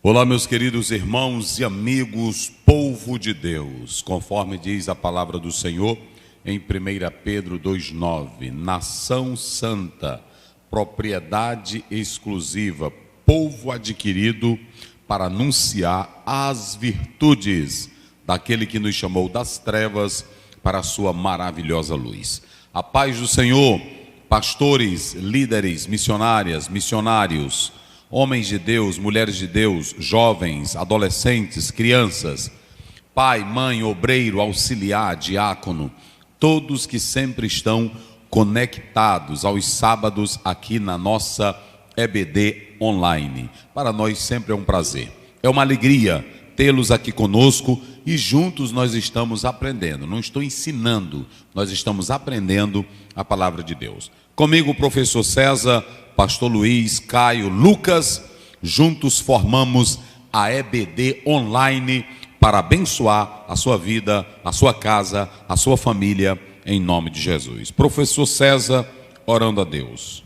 Olá, meus queridos irmãos e amigos, povo de Deus, conforme diz a palavra do Senhor em 1 Pedro 2,9, nação santa, propriedade exclusiva, povo adquirido para anunciar as virtudes daquele que nos chamou das trevas para a sua maravilhosa luz. A paz do Senhor, pastores, líderes, missionárias, missionários, homens de Deus, mulheres de Deus, jovens, adolescentes, crianças, pai, mãe, obreiro, auxiliar, diácono, todos que sempre estão conectados aos sábados aqui na nossa EBD online. Para nós sempre é um prazer, é uma alegria tê-los aqui conosco e juntos nós estamos aprendendo. Não estou ensinando, nós estamos aprendendo a palavra de Deus. Comigo o professor César, pastor Luiz, Caio, Lucas, juntos formamos a EBD online para abençoar a sua vida, a sua casa, a sua família, em nome de Jesus. Professor César, orando a Deus.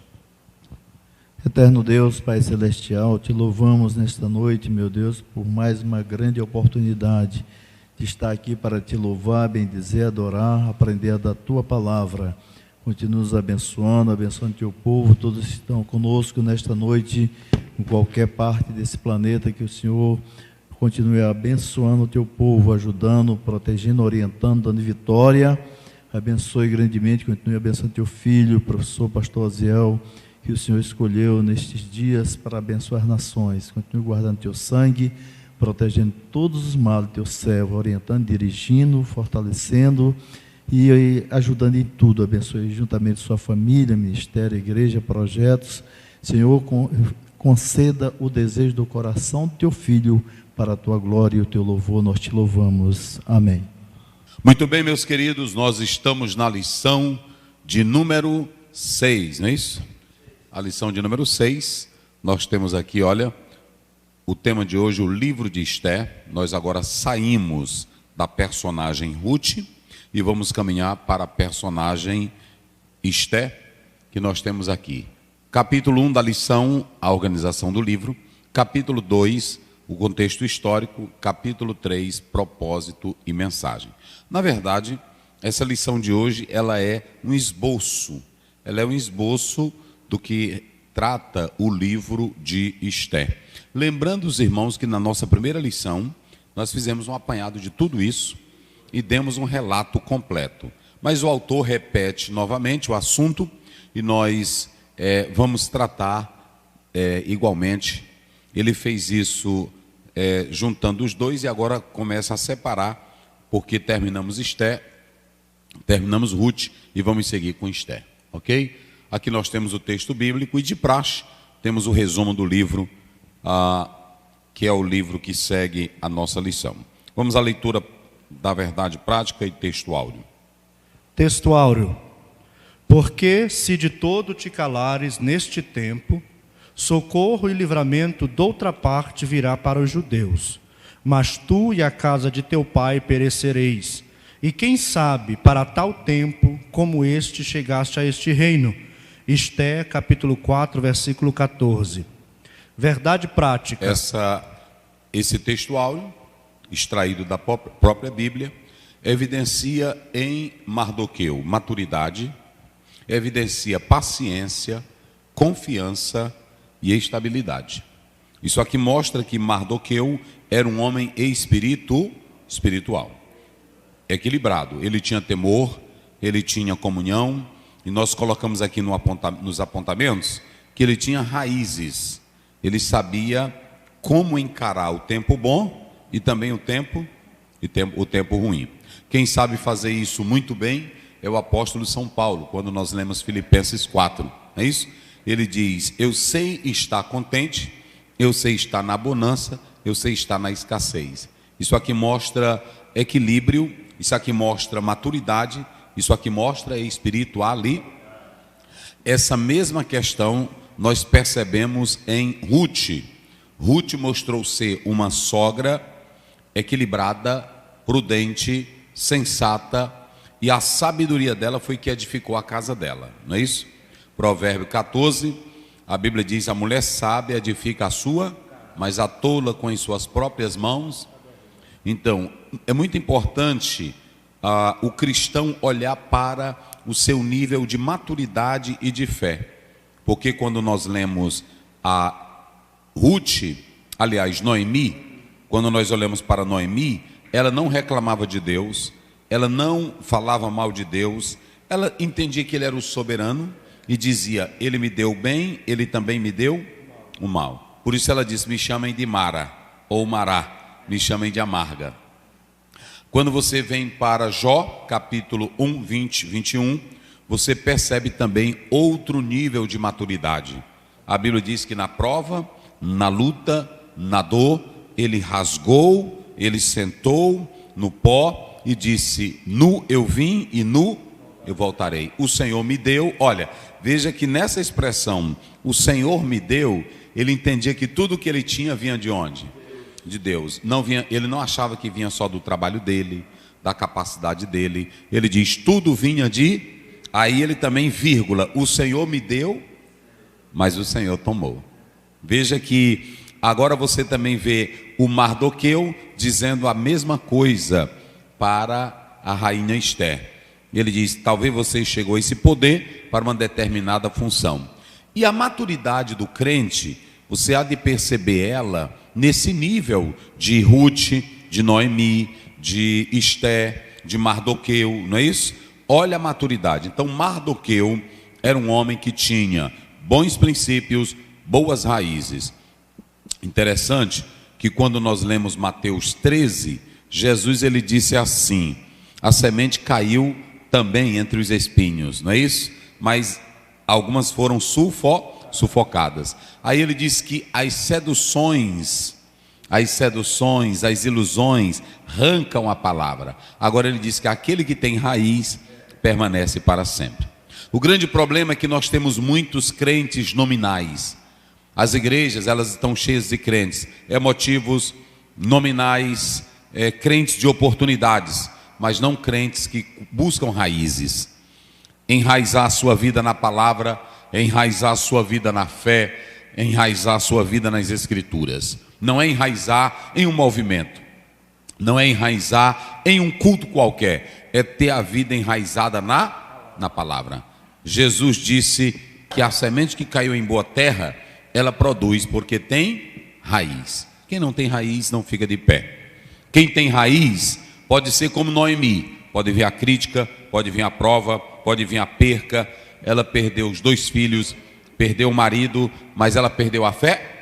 Eterno Deus, Pai Celestial, te louvamos nesta noite, meu Deus, por mais uma grande oportunidade de estar aqui para te louvar, bendizer, adorar, aprender da tua palavra. Continua nos abençoando, abençoando teu povo, todos que estão conosco nesta noite, em qualquer parte desse planeta, que o Senhor continue abençoando o teu povo, ajudando, protegendo, orientando, dando vitória. Abençoe grandemente, continue abençoando teu filho, professor pastor Aziel, que o Senhor escolheu nestes dias para abençoar nações. Continue guardando teu sangue, protegendo todos os males do teu servo, orientando, dirigindo, fortalecendo e ajudando em tudo. Abençoe juntamente sua família, ministério, igreja, projetos. Senhor, conceda o desejo do coração do teu filho para a tua glória e o teu louvor. Nós te louvamos. Amém. Muito bem, meus queridos, nós estamos na lição de número 6, não é isso? A lição de número 6, nós temos aqui, olha, o tema de hoje, o livro de Esther. Nós agora saímos da personagem Ruth e vamos caminhar para a personagem Esther, que nós temos aqui. Capítulo 1 da lição, a organização do livro. Capítulo 2, o contexto histórico. Capítulo 3, propósito e mensagem. Na verdade, essa lição de hoje, ela é um esboço. Ela é um esboço do que trata o livro de Esther. Lembrando os irmãos que na nossa primeira lição, nós fizemos um apanhado de tudo isso e demos um relato completo. Mas o autor repete novamente o assunto e nós vamos tratar igualmente. Ele fez isso juntando os dois e agora começa a separar, porque terminamos Esther, terminamos Ruth e vamos seguir com Esther, ok? Aqui nós temos o texto bíblico e de praxe temos o resumo do livro, que é o livro que segue a nossa lição. Vamos à leitura da verdade prática e texto áureo. Texto áureo. Porque se de todo te calares neste tempo, socorro e livramento doutra parte virá para os judeus. Mas tu e a casa de teu pai perecereis. E quem sabe, para tal tempo como este, chegaste a este reino. Esther, capítulo 4, versículo 14. Verdade prática. Esse texto áureo, extraído da própria Bíblia, evidencia em Mardoqueu maturidade, evidencia paciência, confiança e estabilidade. Isso aqui mostra que Mardoqueu era um homem espiritual, equilibrado. Ele tinha temor, ele tinha comunhão, e nós colocamos aqui nos apontamentos que ele tinha raízes. Ele sabia como encarar o tempo bom e também o tempo ruim. Quem sabe fazer isso muito bem é o apóstolo São Paulo, quando nós lemos Filipenses 4, não é isso? Ele diz: eu sei estar contente, eu sei estar na bonança, eu sei estar na escassez. Isso aqui mostra equilíbrio, isso aqui mostra maturidade, isso aqui mostra espiritualidade. Essa mesma questão nós percebemos em Ruth. Ruth mostrou ser uma sogra equilibrada, prudente, sensata, e a sabedoria dela foi que edificou a casa dela, não é isso? Provérbio 14, a Bíblia diz: a mulher sábia edifica a sua mas a tola com as suas próprias mãos. Então, é muito importante o cristão olhar para o seu nível de maturidade e de fé. Porque quando nós lemos a Ruth, aliás, Noemi, quando nós olhamos para Noemi, ela não reclamava de Deus, ela não falava mal de Deus, ela entendia que Ele era o soberano e dizia: Ele me deu o bem, Ele também me deu o mal. Por isso ela disse: me chamem de Mara, ou Mará, me chamem de amarga. Quando você vem para Jó, capítulo 1, 20, 21, você percebe também outro nível de maturidade. A Bíblia diz que na prova, na luta, na dor, ele rasgou, ele sentou no pó e disse: nu eu vim e nu eu voltarei. O Senhor me deu. Olha, veja que nessa expressão, o Senhor me deu, ele entendia que tudo que ele tinha vinha de onde? De Deus. Não vinha, ele não achava que vinha só do trabalho dele, da capacidade dele. Ele diz: tudo vinha de... Aí ele também, vírgula, o Senhor me deu, mas o Senhor tomou. Veja que agora você também vê o Mardoqueu dizendo a mesma coisa para a rainha Esther. Ele diz: talvez você chegou a esse poder para uma determinada função. E a maturidade do crente, você há de perceber ela nesse nível de Ruth, de Noemi, de Esther, de Mardoqueu, não é isso? Olha a maturidade. Então Mardoqueu era um homem que tinha bons princípios, boas raízes. Interessante que quando nós lemos Mateus 13, Jesus ele disse assim: a semente caiu também entre os espinhos, não é isso? Mas algumas foram sufocadas. Aí ele diz que as seduções, as ilusões arrancam a palavra. Agora ele diz que aquele que tem raiz permanece para sempre. O grande problema é que nós temos muitos crentes nominais. As igrejas, elas estão cheias de crentes emotivos, nominais, crentes de oportunidades, mas não crentes que buscam raízes. Enraizar a sua vida na palavra, enraizar a sua vida na fé, enraizar a sua vida nas escrituras. Não é enraizar em um movimento, não é enraizar em um culto qualquer, é ter a vida enraizada na palavra. Jesus disse que a semente que caiu em boa terra, ela produz porque tem raiz. Quem não tem raiz não fica de pé. Quem tem raiz pode ser como Noemi, pode vir a crítica, pode vir a prova, pode vir a perca. Ela perdeu os 2 filhos, perdeu o marido, mas ela perdeu a fé.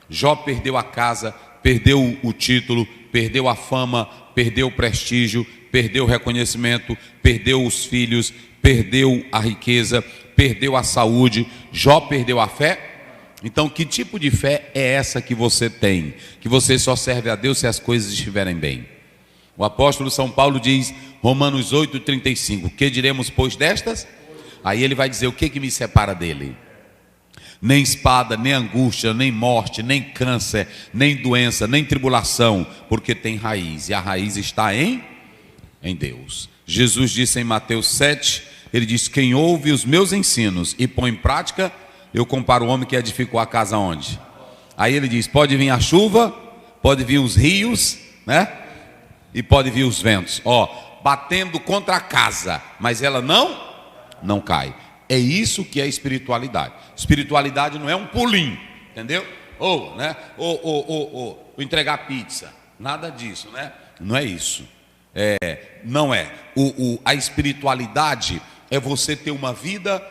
Jó perdeu a casa, perdeu o título, perdeu a fama, perdeu o prestígio, perdeu o reconhecimento, perdeu os filhos, perdeu a riqueza, perdeu a saúde. Jó perdeu a fé. Então, que tipo de fé é essa que você tem? Que você só serve a Deus se as coisas estiverem bem. O apóstolo São Paulo diz, Romanos 8,35, que diremos, pois, destas? Aí ele vai dizer, o que me separa dele? Nem espada, nem angústia, nem morte, nem câncer, nem doença, nem tribulação, porque tem raiz, e a raiz está em Deus. Jesus disse em Mateus 7, ele diz, quem ouve os meus ensinos e põe em prática, eu comparo o homem que edificou a casa onde? Aí ele diz, pode vir a chuva, pode vir os rios, né? E pode vir os ventos, batendo contra a casa, mas ela não cai. É isso que é espiritualidade. Espiritualidade não é um pulinho, entendeu? Ou entregar pizza, nada disso, né? Não é isso. Não é. A espiritualidade é você ter uma vida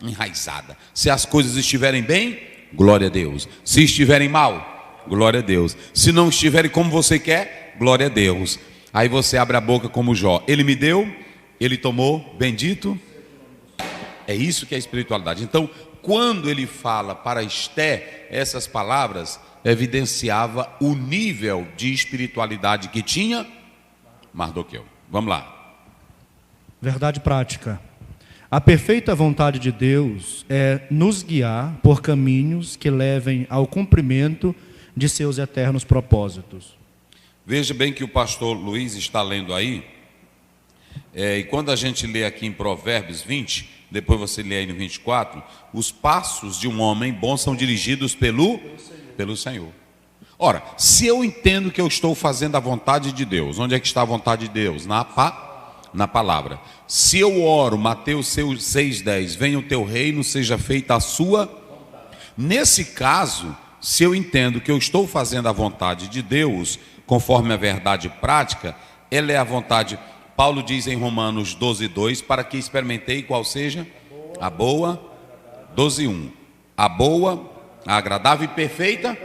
enraizada. Se as coisas estiverem bem, glória a Deus. Se estiverem mal, glória a Deus. Se não estiverem como você quer, glória a Deus. Aí você abre a boca como Jó. Ele me deu, ele tomou, bendito. É isso que é espiritualidade. Então, quando ele fala para Esther, essas palavras evidenciava o nível de espiritualidade que tinha Mardoqueu. Vamos lá. Verdade prática. A perfeita vontade de Deus é nos guiar por caminhos que levem ao cumprimento de seus eternos propósitos. Veja bem que o pastor Luiz está lendo aí, e quando a gente lê aqui em Provérbios 20, depois você lê aí no 24, os passos de um homem bom são dirigidos pelo Pelo Senhor. Ora, se eu entendo que eu estou fazendo a vontade de Deus, onde é que está a vontade de Deus? Na palavra. Se eu oro, Mateus 6,10, venha o teu reino, seja feita a sua. Nesse caso, se eu entendo que eu estou fazendo a vontade de Deus, conforme a verdade prática, ela é a vontade. Paulo diz em Romanos 12,2, para que experimentei qual seja a boa, 12,1, a boa, a agradável e perfeita.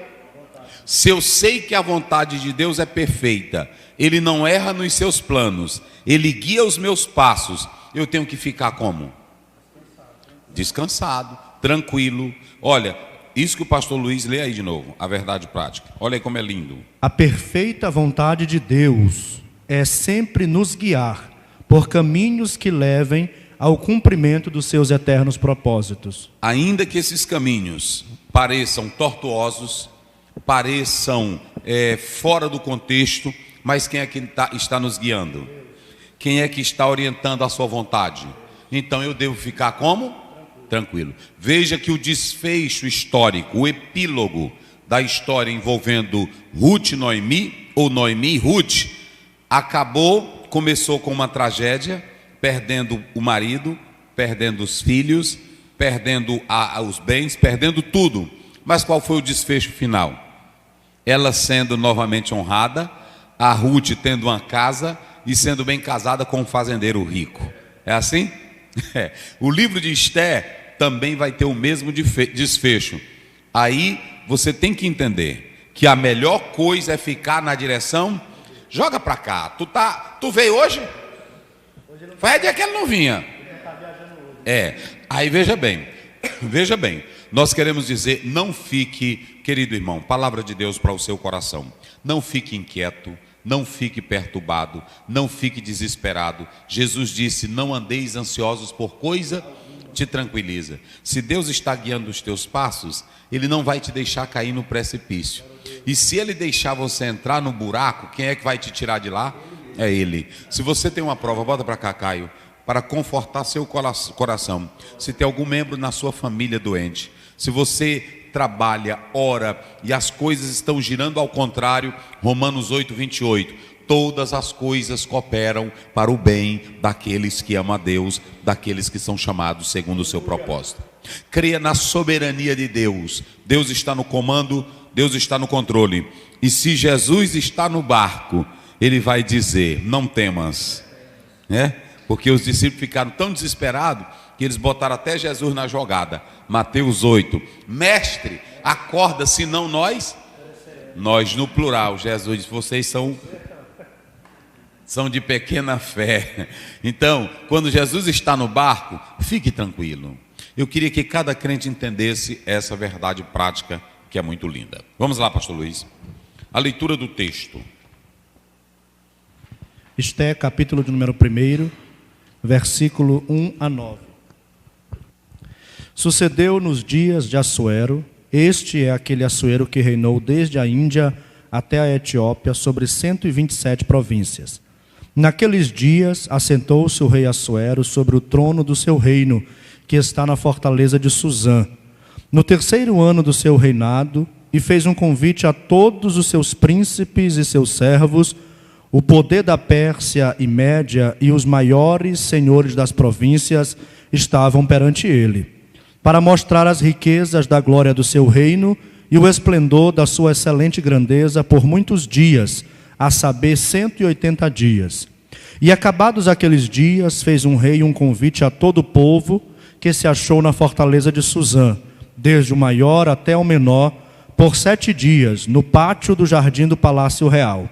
Se eu sei que a vontade de Deus é perfeita, Ele não erra nos seus planos, Ele guia os meus passos, eu tenho que ficar como? Descansado, tranquilo. Olha, isso que o pastor Luiz lê aí de novo, a verdade prática. Olha aí como é lindo. A perfeita vontade de Deus é sempre nos guiar por caminhos que levem ao cumprimento dos seus eternos propósitos. Ainda que esses caminhos pareçam tortuosos, pareçam fora do contexto, mas quem é que está nos guiando? Quem é que está orientando a sua vontade? Então eu devo ficar como? Tranquilo. Veja que o desfecho histórico, o epílogo da história envolvendo Ruth e Noemi, ou Noemi e Ruth, começou com uma tragédia, perdendo o marido, perdendo os filhos, perdendo os bens, perdendo tudo. Mas qual foi o desfecho final? Ela sendo novamente honrada, a Ruth tendo uma casa e sendo bem casada com um fazendeiro rico. É assim? O livro de Esther também vai ter o mesmo desfecho. Aí você tem que entender que a melhor coisa é ficar na direção. Joga para cá. Tu veio hoje? Faz dia que ele não vinha. Aí veja bem, nós queremos dizer, não fique, querido irmão, palavra de Deus para o seu coração, não fique inquieto, não fique perturbado, não fique desesperado. Jesus disse, não andeis ansiosos por coisa, te tranquiliza. Se Deus está guiando os teus passos, Ele não vai te deixar cair no precipício. E se Ele deixar você entrar no buraco, quem é que vai te tirar de lá? É Ele. Se você tem uma prova, bota para cá, Caio, para confortar seu coração. Se tem algum membro na sua família doente, se você trabalha, ora e as coisas estão girando ao contrário, Romanos 8:28, todas as coisas cooperam para o bem daqueles que amam a Deus, daqueles que são chamados segundo o seu propósito. Creia na soberania de Deus. Deus está no comando, Deus está no controle. E se Jesus está no barco, Ele vai dizer, não temas, porque os discípulos ficaram tão desesperados que eles botaram até Jesus na jogada. Mateus 8, mestre, acorda, senão nós no plural. Jesus disse, vocês são de pequena fé. Então, quando Jesus está no barco, fique tranquilo. Eu queria que cada crente entendesse essa verdade prática, que é muito linda. Vamos lá, pastor Luiz. A leitura do texto. Esther, capítulo de número 1, versículo 1 a 9. Sucedeu nos dias de Assuero, este é aquele Assuero que reinou desde a Índia até a Etiópia sobre 127 províncias. Naqueles dias assentou-se o rei Assuero sobre o trono do seu reino, que está na fortaleza de Suzã, no 3º ano do seu reinado, e fez um convite a todos os seus príncipes e seus servos, o poder da Pérsia e Média e os maiores senhores das províncias estavam perante ele, para mostrar as riquezas da glória do seu reino e o esplendor da sua excelente grandeza por muitos dias, a saber 180 dias. E acabados aqueles dias, fez um rei um convite a todo o povo que se achou na fortaleza de Suzã, desde o maior até o menor, por 7 dias, no pátio do jardim do Palácio Real.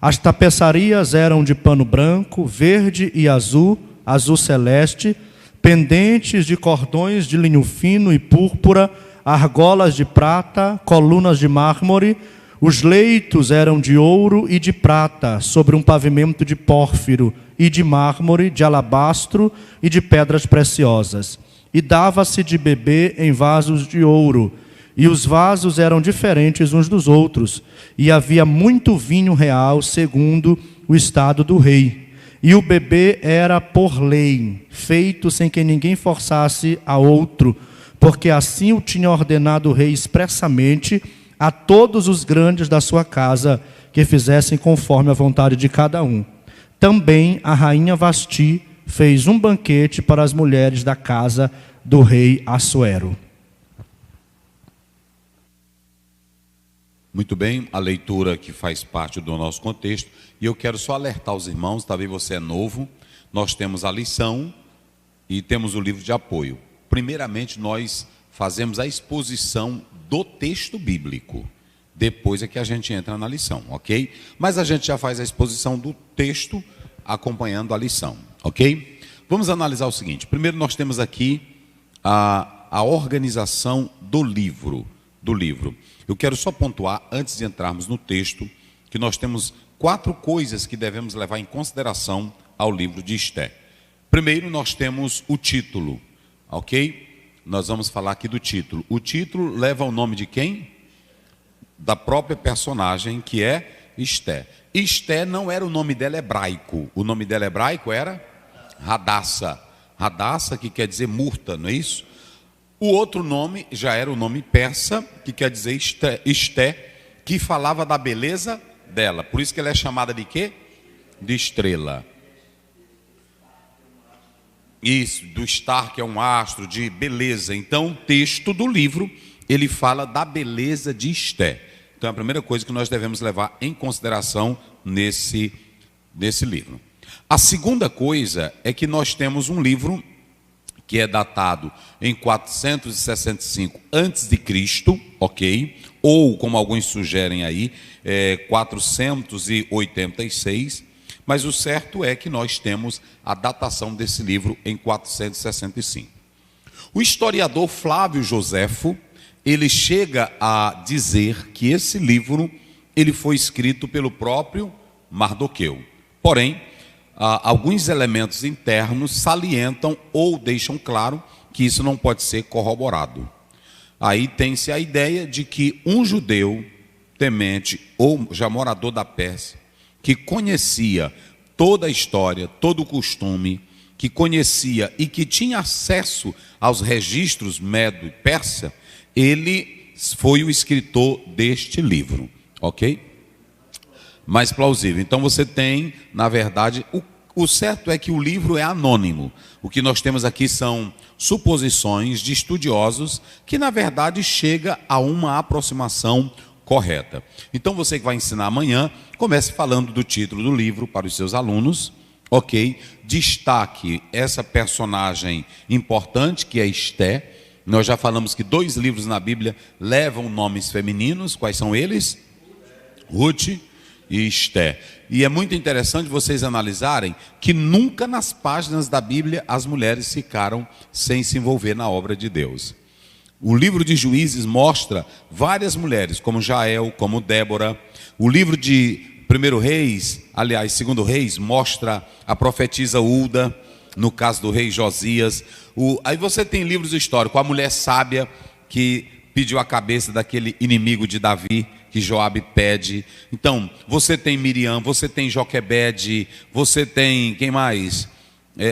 As tapeçarias eram de pano branco, verde e azul, azul celeste, pendentes de cordões de linho fino e púrpura, argolas de prata, colunas de mármore. Os leitos eram de ouro e de prata, sobre um pavimento de pórfiro e de mármore, de alabastro e de pedras preciosas. E dava-se de beber em vasos de ouro, e os vasos eram diferentes uns dos outros, e havia muito vinho real, segundo o estado do rei. E o bebê era por lei, feito sem que ninguém forçasse a outro, porque assim o tinha ordenado o rei expressamente, a todos os grandes da sua casa que fizessem conforme a vontade de cada um. Também a rainha Vasti fez um banquete para as mulheres da casa do rei Assuero. Muito bem, a leitura que faz parte do nosso contexto, e eu quero só alertar os irmãos, talvez você é novo, nós temos a lição e temos o livro de apoio. Primeiramente, nós fazemos a exposição do texto bíblico, depois é que a gente entra na lição, ok? Mas a gente já faz a exposição do texto acompanhando a lição, ok? Vamos analisar o seguinte, primeiro nós temos aqui a organização do livro. Eu quero só pontuar, antes de entrarmos no texto, que nós temos 4 coisas que devemos levar em consideração ao livro de Esté. Primeiro, nós temos o título, ok? Nós vamos falar aqui do título. O título leva o nome de quem? Da própria personagem, que é Esté. Esté não era o nome dela hebraico. O nome dela hebraico era Radassa. Radassa, que quer dizer murta, não é isso? O outro nome já era o nome persa, que quer dizer Esté, que falava da beleza dela. Por isso que ela é chamada de quê? De estrela. Isso, do estar, que é um astro, de beleza. Então, o texto do livro, ele fala da beleza de Esté. Então, é a primeira coisa que nós devemos levar em consideração nesse livro. A segunda coisa é que nós temos um livro que é datado em 465 a.C., ok? Ou, como alguns sugerem aí, 486, mas o certo é que nós temos a datação desse livro em 465. O historiador Flávio Joséfo, ele chega a dizer que esse livro ele foi escrito pelo próprio Mardoqueu. Porém, alguns elementos internos salientam ou deixam claro que isso não pode ser corroborado. Aí tem-se a ideia de que um judeu temente ou já morador da Pérsia, que conhecia toda a história, todo o costume, que conhecia e que tinha acesso aos registros medo e persa, ele foi o escritor deste livro, ok? Mais plausível. Então você tem, na verdade, o certo é que o livro é anônimo. O que nós temos aqui são suposições de estudiosos que, na verdade, chega a uma aproximação correta. Então você que vai ensinar amanhã, comece falando do título do livro para os seus alunos, ok? Destaque essa personagem importante que é Esté. Nós já falamos que 2 livros na Bíblia levam nomes femininos. Quais são eles? Ruth e Esté. E é muito interessante vocês analisarem que nunca nas páginas da Bíblia as mulheres ficaram sem se envolver na obra de Deus. O livro de Juízes mostra várias mulheres, como Jael, como Débora. O livro de 1 Reis, aliás, 2 Reis, mostra a profetisa Hulda, no caso do rei Josias. Aí você tem livros históricos, a mulher sábia que pediu a cabeça daquele inimigo de Davi, que Joabe pede. Então, você tem Miriam, você tem Joquebede, você tem, quem mais?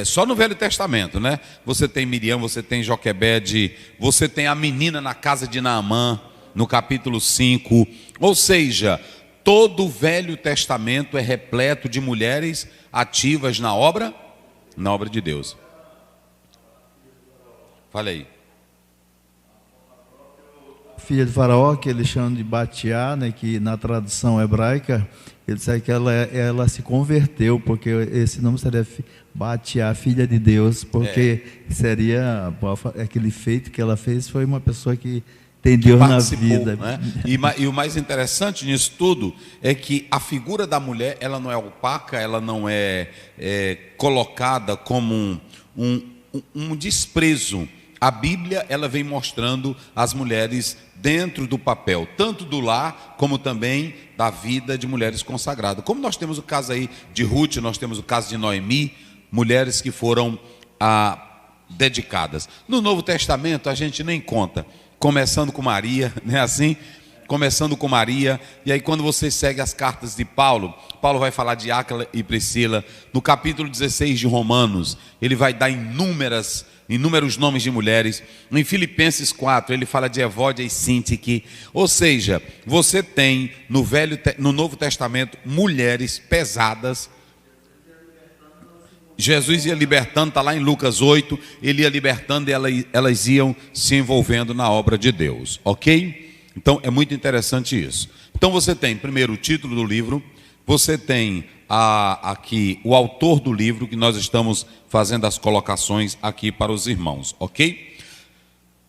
Só no Velho Testamento, né? Você tem Miriam, você tem Joquebede, você tem a menina na casa de Naamã, no capítulo 5. Ou seja, todo o Velho Testamento é repleto de mulheres ativas na obra de Deus. Fala aí. Filha de Faraó, que eles chamam de Batiá, né, que na tradução hebraica, ele diz que ela se converteu, porque esse nome seria Batiá, filha de Deus, porque seria aquele feito que ela fez, foi uma pessoa que tem Deus na vida. Né? E o mais interessante nisso tudo é que a figura da mulher, ela não é opaca, ela não é colocada como um desprezo. A Bíblia, ela vem mostrando as mulheres dentro do papel, tanto do lar, como também da vida de mulheres consagradas. Como nós temos o caso aí de Ruth, nós temos o caso de Noemi, mulheres que foram dedicadas. No Novo Testamento, a gente nem conta, começando com Maria, não é assim? Começando com Maria, e aí quando você segue as cartas de Paulo, Paulo vai falar de Áquila e Priscila. No capítulo 16 de Romanos, ele vai dar inúmeras inúmeros nomes de mulheres. Em Filipenses 4, ele fala de Evódia e Sintique. Ou seja, você tem no Novo Testamento mulheres pesadas. Jesus ia libertando, está lá em Lucas 8, ele ia libertando e elas iam se envolvendo na obra de Deus, ok? Então é muito interessante isso. Então você tem primeiro o título do livro, você tem aqui o autor do livro, que nós estamos fazendo as colocações aqui para os irmãos, ok?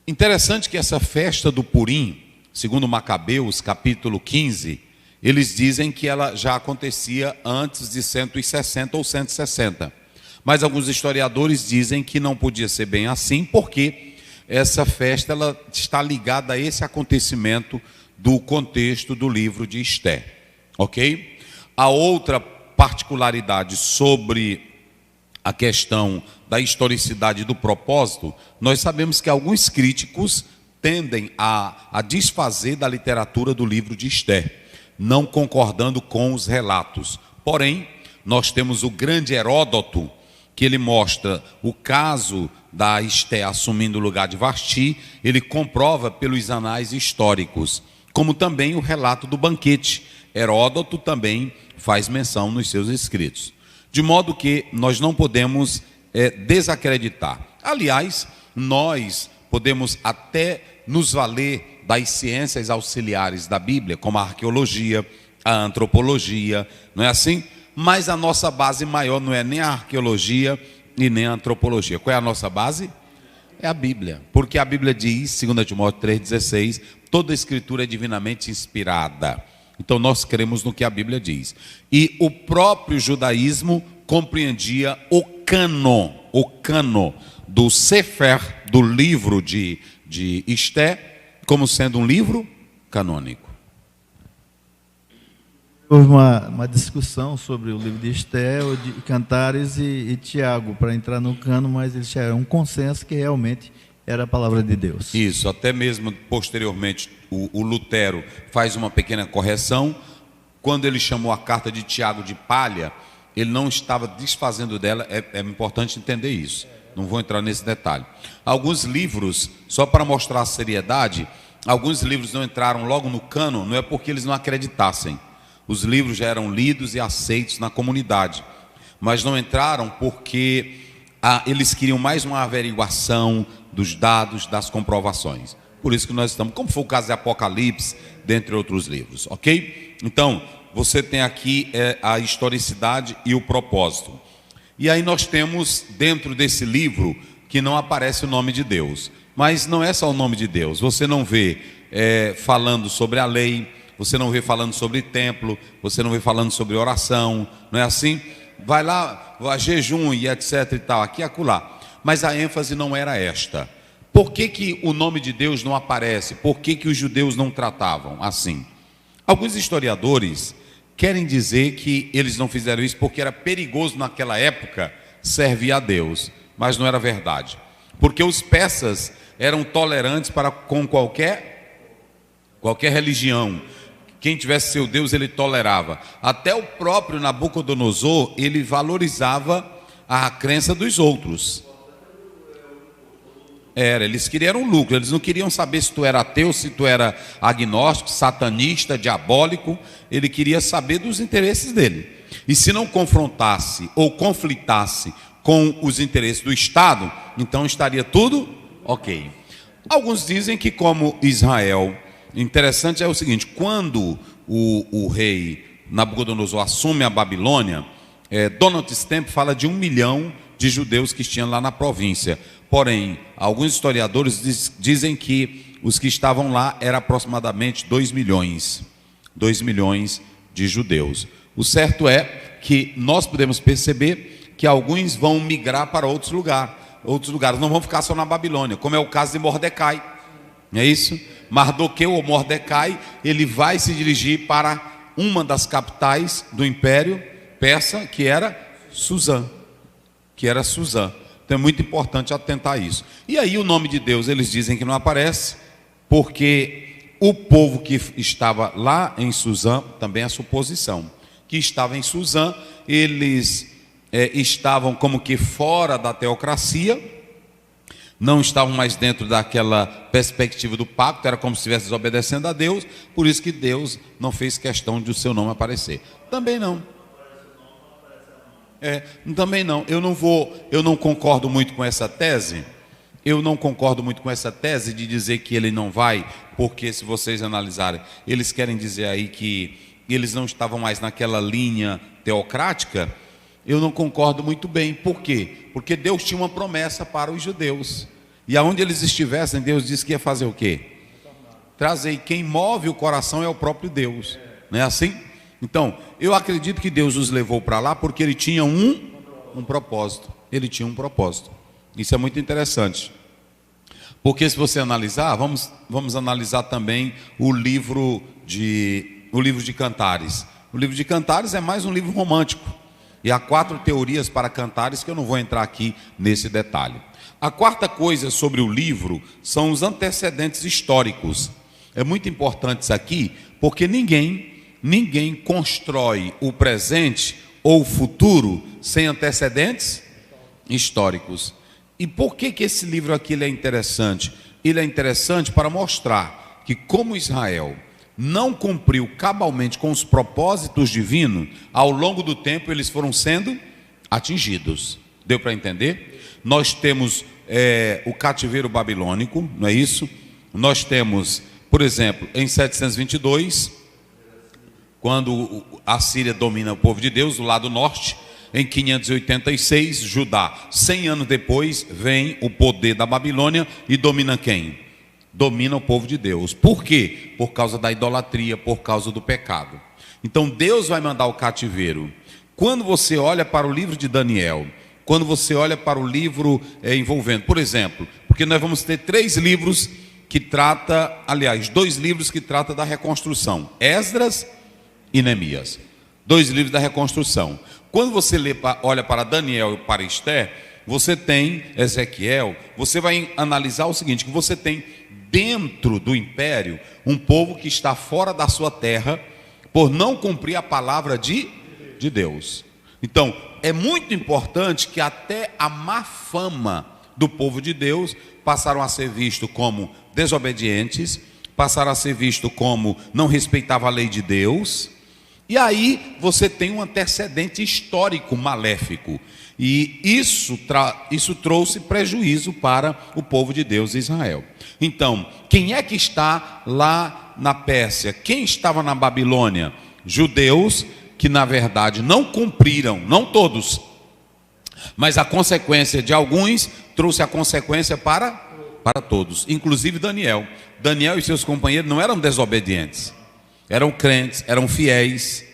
Interessante que essa festa do Purim, segundo Macabeus, capítulo 15, eles dizem que ela já acontecia antes de 160 ou 160. Mas alguns historiadores dizem que não podia ser bem assim, porque essa festa ela está ligada a esse acontecimento do contexto do livro de Esté, ok? A outra particularidade sobre a questão da historicidade do propósito, nós sabemos que alguns críticos tendem a desfazer da literatura do livro de Esté, não concordando com os relatos. Porém, nós temos o grande Heródoto, que ele mostra o caso da Esté assumindo o lugar de Vasti, ele comprova pelos anais históricos, como também o relato do banquete. Heródoto também faz menção nos seus escritos. De modo que nós não podemos desacreditar. Aliás, nós podemos até nos valer das ciências auxiliares da Bíblia, como a arqueologia, a antropologia, não é assim? Mas a nossa base maior não é nem a arqueologia e nem a antropologia. Qual é a nossa base? É a Bíblia. Porque a Bíblia diz, 2 Timóteo 3,16, toda a escritura é divinamente inspirada. Então nós cremos no que a Bíblia diz. E o próprio judaísmo compreendia o cano do Sefer, do livro de Esté, como sendo um livro canônico. Houve uma discussão sobre o livro de Esté, o de Cantares e Tiago, para entrar no cano, mas eles tiveram um consenso que realmente era a palavra de Deus. Isso, até mesmo posteriormente o Lutero faz uma pequena correção. Quando ele chamou a carta de Tiago de palha, ele não estava desfazendo dela, é importante entender isso. Não vou entrar nesse detalhe. Alguns livros, só para mostrar a seriedade, alguns livros não entraram logo no cano, não é porque eles não acreditassem. Os livros já eram lidos e aceitos na comunidade, mas não entraram porque eles queriam mais uma averiguação dos dados, das comprovações. Por isso que nós estamos, como foi o caso de Apocalipse, dentre outros livros, ok? Então, você tem aqui a historicidade e o propósito. E aí nós temos dentro desse livro que não aparece o nome de Deus. Mas não é só o nome de Deus. Você não vê falando sobre a lei, você não vê falando sobre templo, você não vê falando sobre oração, não é assim? Vai lá, jejum e etc e tal, aqui e acolá. Mas a ênfase não era esta. Por que o nome de Deus não aparece? Por que os judeus não tratavam assim? Alguns historiadores querem dizer que eles não fizeram isso porque era perigoso naquela época servir a Deus, mas não era verdade. Porque os persas eram tolerantes com qualquer religião. Quem tivesse seu Deus, ele tolerava. Até o próprio Nabucodonosor, ele valorizava a crença dos outros. Eles queriam lucro, eles não queriam saber se tu era ateu, se tu era agnóstico, satanista, diabólico. Ele queria saber dos interesses dele. E se não confrontasse ou conflitasse com os interesses do Estado, então estaria tudo ok. Alguns dizem que como Israel... Interessante é o seguinte, quando o rei Nabucodonosor assume a Babilônia, Donald Stamp fala de 1 milhão de judeus que tinham lá na província. Porém, alguns historiadores dizem que os que estavam lá eram aproximadamente 2 milhões. 2 milhões de judeus. O certo é que nós podemos perceber que alguns vão migrar para outros lugares, não vão ficar só na Babilônia, como é o caso de Mordecai. Não é isso? Mardoqueu ou Mordecai, ele vai se dirigir para uma das capitais do Império Persa, que era Suzã. Então é muito importante atentar a isso. E aí o nome de Deus, eles dizem que não aparece, porque o povo que estava lá em Suzã, também é a suposição, que estava em Suzã, eles estavam como que fora da teocracia, não estavam mais dentro daquela perspectiva do pacto, era como se estivesse desobedecendo a Deus, por isso que Deus não fez questão de o seu nome aparecer. Também não. Também não. Eu não concordo muito com essa tese. Eu não concordo muito com essa tese de dizer que ele não vai, porque se vocês analisarem, eles querem dizer aí que eles não estavam mais naquela linha teocrática. Eu não concordo muito bem. Por quê? Porque Deus tinha uma promessa para os judeus. E aonde eles estivessem, Deus disse que ia fazer o quê? Trazer. E quem move o coração é o próprio Deus. Não é assim? Então, eu acredito que Deus os levou para lá porque ele tinha um propósito. Ele tinha um propósito. Isso é muito interessante. Porque se você analisar, vamos analisar também o livro de Cantares. O livro de Cantares é mais um livro romântico. E há 4 teorias para Cantares que eu não vou entrar aqui nesse detalhe. A quarta coisa sobre o livro são os antecedentes históricos. É muito importante isso aqui, porque ninguém constrói o presente ou o futuro sem antecedentes históricos. E por que esse livro aqui ele é interessante? Ele é interessante para mostrar que como Israel não cumpriu cabalmente com os propósitos divinos, ao longo do tempo eles foram sendo atingidos. Deu para entender? Nós temos o cativeiro babilônico, não é isso? Nós temos, por exemplo, em 722, quando a Síria domina o povo de Deus, do lado norte. Em 586, Judá. 100 anos depois, vem o poder da Babilônia e domina quem? Domina o povo de Deus. Por quê? Por causa da idolatria, por causa do pecado. Então Deus vai mandar o cativeiro. Quando você olha para o livro de Daniel, quando você olha para o livro envolvendo, por exemplo, porque nós vamos ter 3 livros que trata, aliás, 2 livros que tratam da reconstrução, Esdras e Neemias. 2 livros da reconstrução. Quando você olha para Daniel e para Esther, você tem Ezequiel, você vai analisar o seguinte, que você tem dentro do império um povo que está fora da sua terra por não cumprir a palavra de Deus. Então, é muito importante que até a má fama do povo de Deus passaram a ser visto como desobedientes, passaram a ser visto como não respeitava a lei de Deus. E aí você tem um antecedente histórico maléfico. E isso trouxe prejuízo para o povo de Deus, Israel. Então, quem é que está lá na Pérsia? Quem estava na Babilônia? Judeus que na verdade não cumpriram, não todos, mas a consequência de alguns trouxe a consequência para todos, inclusive Daniel. Daniel e seus companheiros não eram desobedientes, eram crentes, eram fiéis,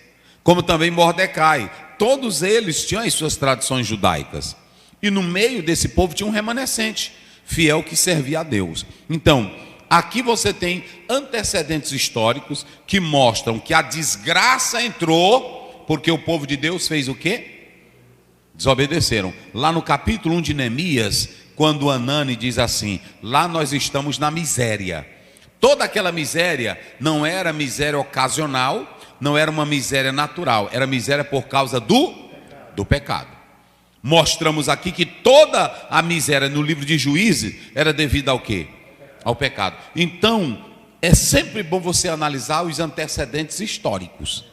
como também Mordecai. Todos eles tinham as suas tradições judaicas, e no meio desse povo tinha um remanescente fiel que servia a Deus. Então, aqui você tem antecedentes históricos que mostram que a desgraça entrou porque o povo de Deus fez o quê? Desobedeceram. Lá no capítulo 1 de Neemias, quando Anani diz assim, lá nós estamos na miséria. Toda aquela miséria não era miséria ocasional, não era uma miséria natural, era miséria por causa do pecado. Mostramos aqui que toda a miséria no livro de Juízes era devida ao quê? Ao pecado. Então, é sempre bom você analisar os antecedentes históricos.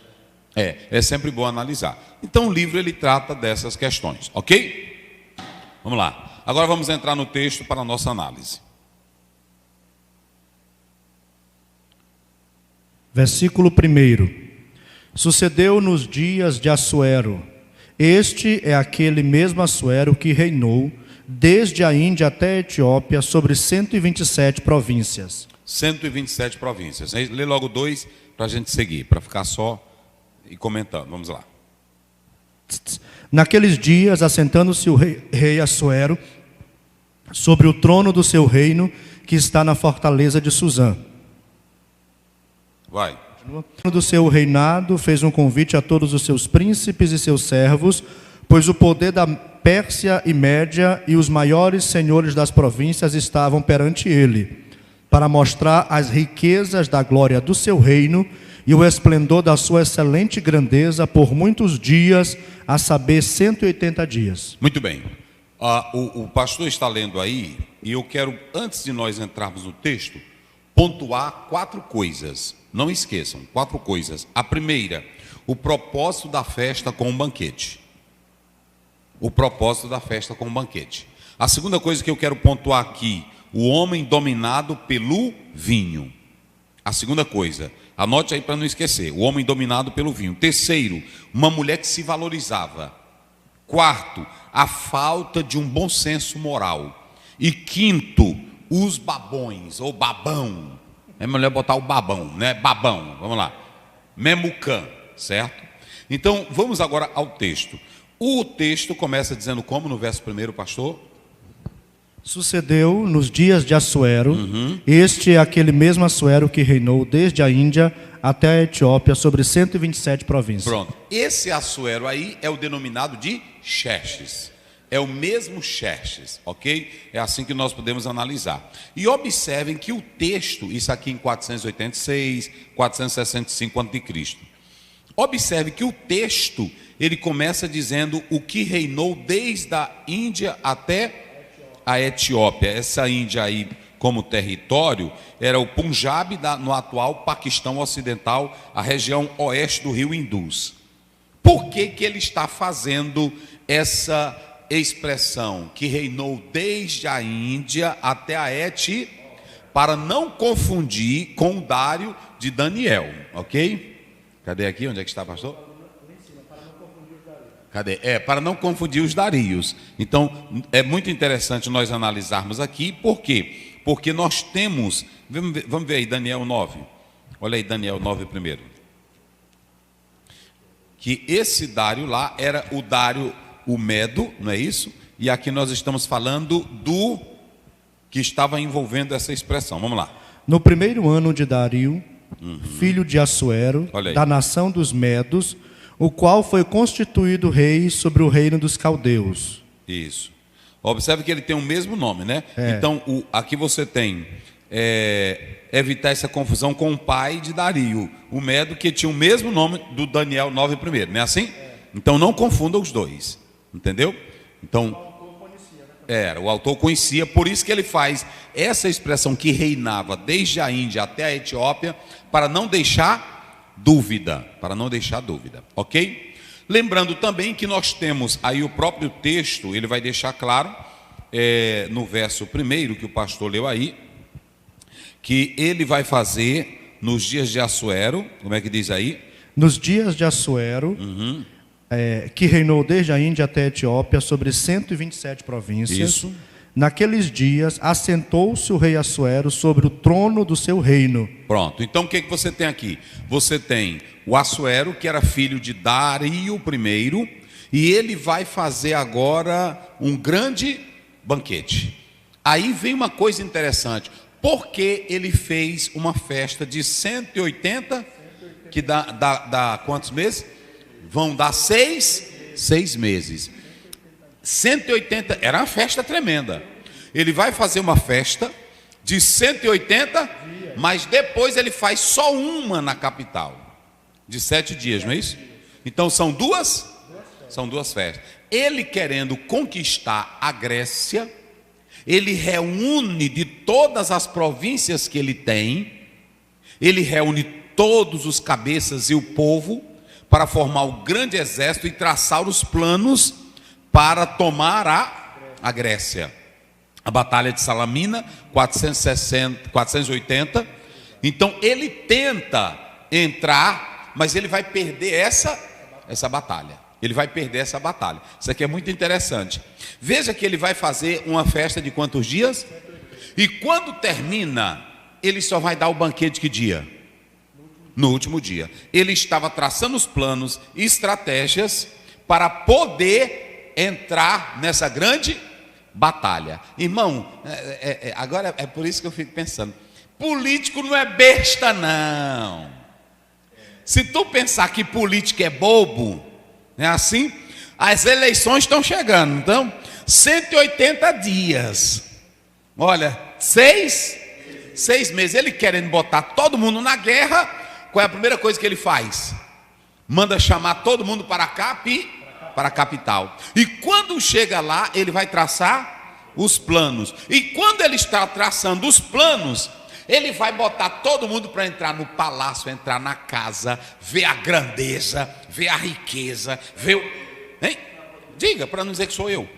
É sempre bom analisar. Então o livro ele trata dessas questões, ok? Vamos lá. Agora vamos entrar no texto para a nossa análise. Versículo 1. Sucedeu nos dias de Assuero. Este é aquele mesmo Assuero que reinou desde a Índia até a Etiópia sobre 127 províncias. 127 províncias. Lê logo 2 para a gente seguir, para ficar só e comentando. Vamos lá. Naqueles dias, assentando-se o rei Assuero sobre o trono do seu reino, que está na fortaleza de Suzã. Vai. No ano do seu reinado, fez um convite a todos os seus príncipes e seus servos, pois o poder da Pérsia e Média e os maiores senhores das províncias estavam perante ele, para mostrar as riquezas da glória do seu reino e o esplendor da sua excelente grandeza por muitos dias, a saber 180 dias. Muito bem. O pastor está lendo aí e eu quero, antes de nós entrarmos no texto, pontuar 4 coisas. Não esqueçam, 4 coisas. A primeira, o propósito da festa com o banquete. O propósito da festa com o banquete. A segunda coisa que eu quero pontuar aqui, o homem dominado pelo vinho. A segunda coisa, anote aí para não esquecer, o homem dominado pelo vinho. Terceiro, uma mulher que se valorizava. Quarto, a falta de um bom senso moral. E quinto, os babões, ou babão. É melhor botar o babão, né? Babão, vamos lá. Memucã, certo? Então, vamos agora ao texto. O texto começa dizendo como no verso 1, pastor? Sucedeu nos dias de Assuero, este é aquele mesmo Assuero que reinou desde a Índia até a Etiópia sobre 127 províncias. Pronto, esse Assuero aí é o denominado de Xerxes. É o mesmo Xerxes, ok? É assim que nós podemos analisar. E observem que o texto, isso aqui em 486, 465 a.C. Observe que o texto, ele começa dizendo o que reinou desde a Índia até a Etiópia. Essa Índia aí, como território, era o Punjab no atual Paquistão Ocidental, a região oeste do rio Indus. Por que que ele está fazendo essa expressão que reinou desde a Índia até a Etiópia? Para não confundir com o Dário de Daniel, ok? Cadê aqui? Onde é que está, pastor? Cadê? Para não confundir os Darios. Então, é muito interessante nós analisarmos aqui. Por quê? Porque nós temos... Vamos ver aí, Daniel 9. Olha aí, Daniel 9 primeiro. Que esse Dário lá era o Dário, o Medo, não é isso? E aqui nós estamos falando do que estava envolvendo essa expressão. Vamos lá. No primeiro ano de Dario, filho de Assuero, da nação dos Medos, o qual foi constituído rei sobre o reino dos caldeus. Isso. Observe que ele tem o mesmo nome, né? Então, aqui você tem evitar essa confusão com o pai de Dario, o Medo, que tinha o mesmo nome do Daniel 9 primeiro, não é assim? Então não confunda os dois, entendeu? Então, o autor conhecia, por isso que ele faz essa expressão que reinava desde a Índia até a Etiópia, para não deixar dúvida, ok? Lembrando também que nós temos aí o próprio texto, ele vai deixar claro, no verso 1 que o pastor leu aí, que ele vai fazer nos dias de Assuero, como é que diz aí? Nos dias de Assuero, que reinou desde a Índia até a Etiópia sobre 127 províncias. Isso. Naqueles dias, assentou-se o rei Assuero sobre o trono do seu reino. Pronto, então o que você tem aqui? Você tem o Assuero, que era filho de Dario I, e ele vai fazer agora um grande banquete. Aí vem uma coisa interessante, porque ele fez uma festa de 180, que dá quantos meses? Vão dar 6 meses. 180, era uma festa tremenda. Ele vai fazer uma festa de 180, mas depois ele faz só uma na capital, de 7 dias, não é isso? Então são duas festas. Ele querendo conquistar a Grécia, ele reúne de todas as províncias que ele tem, ele reúne todos os cabeças e o povo para formar o grande exército e traçar os planos para tomar a Grécia. A batalha de Salamina, 480. Então ele tenta entrar, mas ele vai perder essa batalha. Ele vai perder essa batalha. Isso aqui é muito interessante. Veja que ele vai fazer uma festa de quantos dias? E quando termina, ele só vai dar o banquete que dia? No último dia. Ele estava traçando os planos e estratégias para poder entrar nessa grande batalha. Irmão, agora é por isso que eu fico pensando, político não é besta não. Se tu pensar que político é bobo, não é assim? As eleições estão chegando, então 180 dias, olha, 6 meses, ele querendo botar todo mundo na guerra. Qual é a primeira coisa que ele faz? Manda chamar todo mundo para cá, para a capital. E quando chega lá, ele vai traçar os planos. E quando ele está traçando os planos, ele vai botar todo mundo para entrar no palácio, entrar na casa, ver a grandeza, ver a riqueza, ver o... Hein? Diga, para não dizer que sou eu.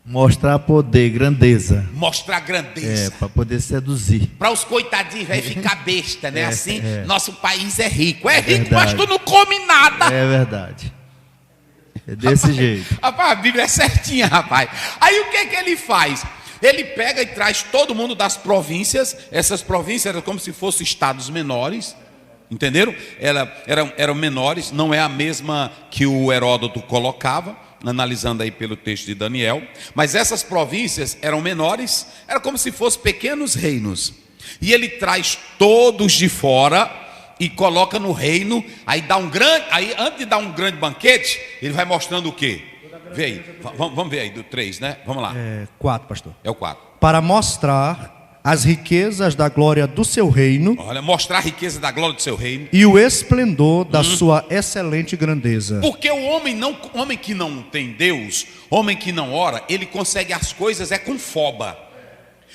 Mostrar poder, grandeza. Mostrar grandeza. Para poder seduzir. Para os coitadinhos vai ficar besta, né? Assim, nosso país é rico. É rico, verdade. mas tu não come nada. É verdade. É desse jeito. Rapaz, a Bíblia é certinha, rapaz. Aí o que ele faz? Ele pega e traz todo mundo das províncias. Essas províncias eram como se fossem estados menores. Entenderam? Eram menores. Não é a mesma que o Heródoto colocava, analisando aí pelo texto de Daniel. Mas essas províncias eram menores. Era como se fossem pequenos reinos. E ele traz todos de fora e coloca no reino. Aí dá um grande. Aí antes de dar um grande banquete, ele vai mostrando o quê? Vê aí, vamos ver aí do 3, né? Vamos lá. 4, pastor. É o 4. Para mostrar as riquezas da glória do seu reino. Olha, mostrar a riqueza da glória do seu reino. E o esplendor da sua excelente grandeza. Porque o homem que não tem Deus, homem que não ora, ele consegue as coisas com foba.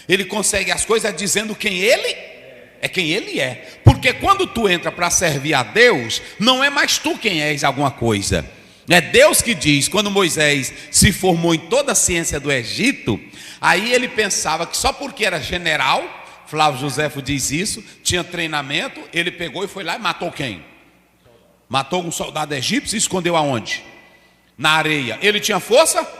Ele consegue as coisas dizendo quem ele é. Porque quando tu entra para servir a Deus, não é mais tu quem és alguma coisa. É Deus que diz. Quando Moisés se formou em toda a ciência do Egito, aí ele pensava que só porque era general, Flávio Josefo diz isso, tinha treinamento, ele pegou e foi lá e matou quem? Matou um soldado egípcio e escondeu aonde? Na areia. Ele tinha força?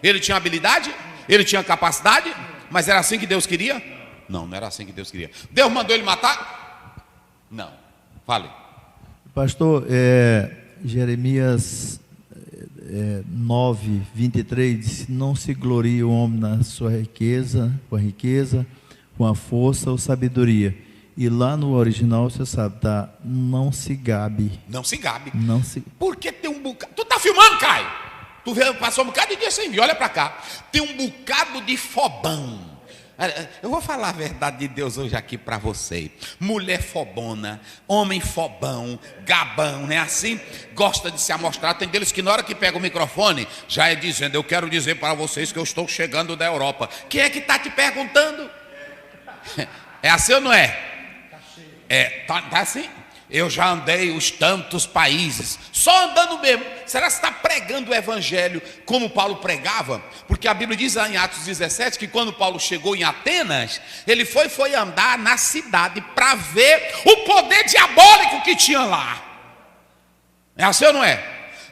Ele tinha habilidade? Ele tinha capacidade? Mas era assim que Deus queria? Não, não era assim que Deus queria. Deus mandou ele matar? Não. Fale. Pastor, Jeremias 9, 23 diz: não se glorie o homem na sua riqueza, com a força ou sabedoria. E lá no original, você sabe, tá? Não se gabe. Não se gabe. Não se... Porque tem um bocado. Tu tá filmando, Caio? Tu passou um bocado de dia sem vir, olha pra cá. Tem um bocado de fobão. Eu vou falar a verdade de Deus hoje aqui para você. Mulher fobona, homem fobão, gabão, né? Assim, gosta de se amostrar. Tem deles que na hora que pega o microfone, já é dizendo: eu quero dizer para vocês que eu estou chegando da Europa. Quem é que está te perguntando? É assim ou não é? Tá assim? Eu já andei os tantos países, só andando mesmo. Será que você está pregando o evangelho como Paulo pregava? Porque a Bíblia diz lá em Atos 17 que quando Paulo chegou em Atenas, ele foi andar na cidade para ver o poder diabólico que tinha lá. É assim ou não é?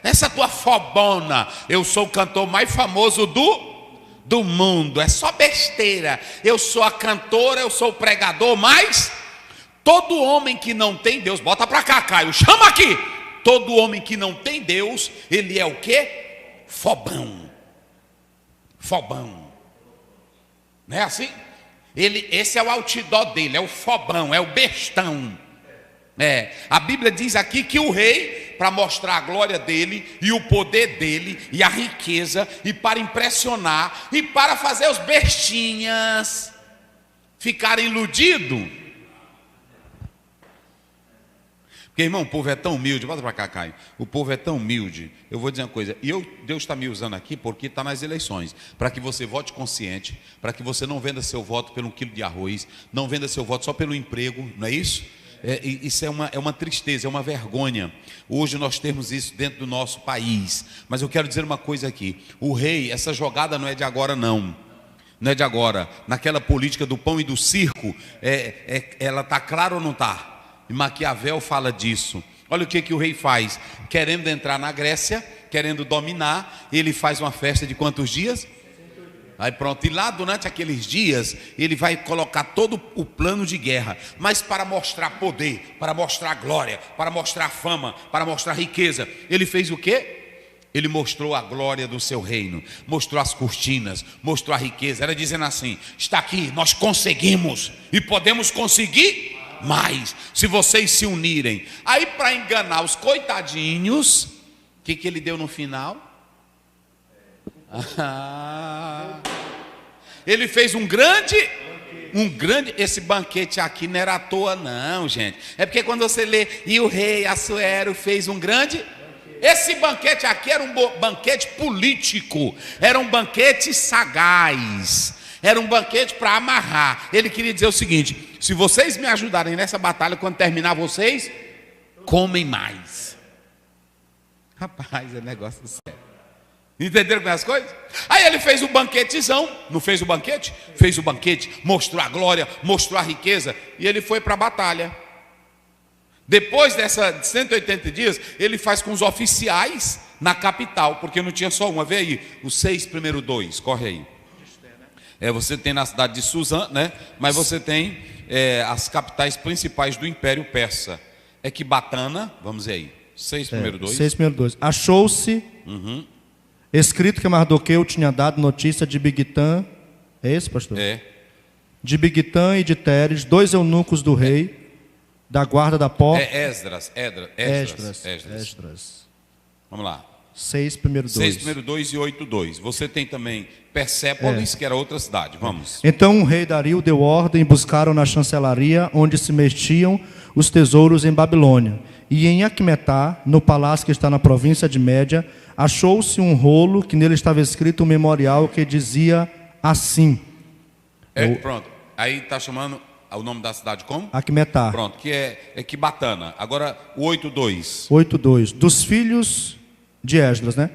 Essa tua fobona: eu sou o cantor mais famoso do mundo. É só besteira. Eu sou a cantora, eu sou o pregador, mas todo homem que não tem Deus, bota para cá, Caio, chama aqui. Todo homem que não tem Deus, ele é o quê? Fobão. Fobão. Não é assim? Esse é o outdoor dele, é o fobão, é o bestão. A Bíblia diz aqui que o rei, para mostrar a glória dele e o poder dele e a riqueza, e para impressionar e para fazer os bestinhas ficarem iludidos. Porque, irmão, o povo é tão humilde. Volta para cá, Caio. O povo é tão humilde. Eu vou dizer uma coisa. E Deus está me usando aqui porque está nas eleições. Para que você vote consciente. Para que você não venda seu voto pelo 1 quilo de arroz. Não venda seu voto só pelo emprego. Não é isso? Isso é uma tristeza, é uma vergonha. Hoje nós temos isso dentro do nosso país. Mas eu quero dizer uma coisa aqui. O rei, essa jogada não é de agora, não. Não é de agora. Naquela política do pão e do circo, ela está clara ou não está? E Maquiavel fala disso. Olha o que o rei faz. Querendo entrar na Grécia, querendo dominar, ele faz uma festa de quantos dias? Aí pronto, e lá durante aqueles dias, ele vai colocar todo o plano de guerra. Mas para mostrar poder, para mostrar glória, para mostrar fama, para mostrar riqueza, ele fez o quê? Ele mostrou a glória do seu reino, mostrou as cortinas, mostrou a riqueza. Era dizendo assim: está aqui, nós conseguimos e podemos conseguir mais, se vocês se unirem. Aí, para enganar os coitadinhos, o que ele deu no final? Ele fez um grande, esse banquete aqui não era à toa não, gente. É porque quando você lê: e o rei Assuero fez um grande, Esse banquete aqui era um banquete político, era um banquete sagaz, era um banquete para amarrar. Ele queria dizer o seguinte: se vocês me ajudarem nessa batalha, quando terminar vocês, comem mais. Rapaz, é negócio sério. Entenderam como é as coisas? Aí ele fez o banquetezão, não fez o banquete? Fez o banquete, mostrou a glória, mostrou a riqueza, e ele foi para a batalha. Depois de 180 dias, ele faz com os oficiais na capital, porque não tinha só uma. Vê aí, os 6 primeiros 2, corre aí. Você tem na cidade de Suzã, né? Mas você tem as capitais principais do Império Persa. Ecbatana, vamos ver aí, 6 primeiros 2. 6 primeiros 2. Achou-se escrito que Mardoqueu tinha dado notícia de Bigtã. É esse, pastor? É. De Bigtã e de Teres, 2 eunucos do rei, da guarda da porta. Esdras. Vamos lá. 6 primeiros 2. 6 primeiros 2 e 8 2. Você tem também Persépolis, que era outra cidade. Vamos. Então o rei Dario deu ordem e buscaram na chancelaria, onde se mexiam os tesouros em Babilônia. E em Aquimetá, no palácio que está na província de Média, achou-se um rolo que nele estava escrito um memorial que dizia assim. Pronto. Aí está chamando o nome da cidade como? Aquimetá. Pronto, que é Ecbatana. Agora o 8.2. 8.2. Dos filhos de Esdras, né?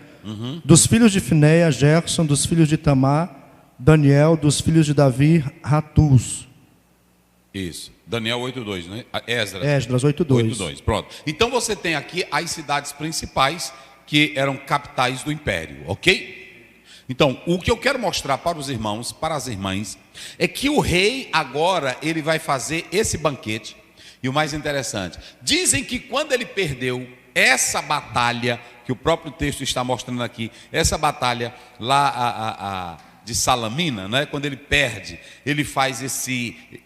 Dos filhos de Finéia, Gerson. Dos filhos de Tamar, Daniel. Dos filhos de Davi, Ratus. Isso. Daniel 8.2, né? Esdras 8.2. 8.2. Pronto. Então você tem aqui as cidades principais que eram capitais do império, ok? Então, o que eu quero mostrar para os irmãos, para as irmãs, é que o rei agora, ele vai fazer esse banquete. E o mais interessante, dizem que quando ele perdeu essa batalha, que o próprio texto está mostrando aqui, essa batalha lá de Salamina, né? Quando ele perde, ele faz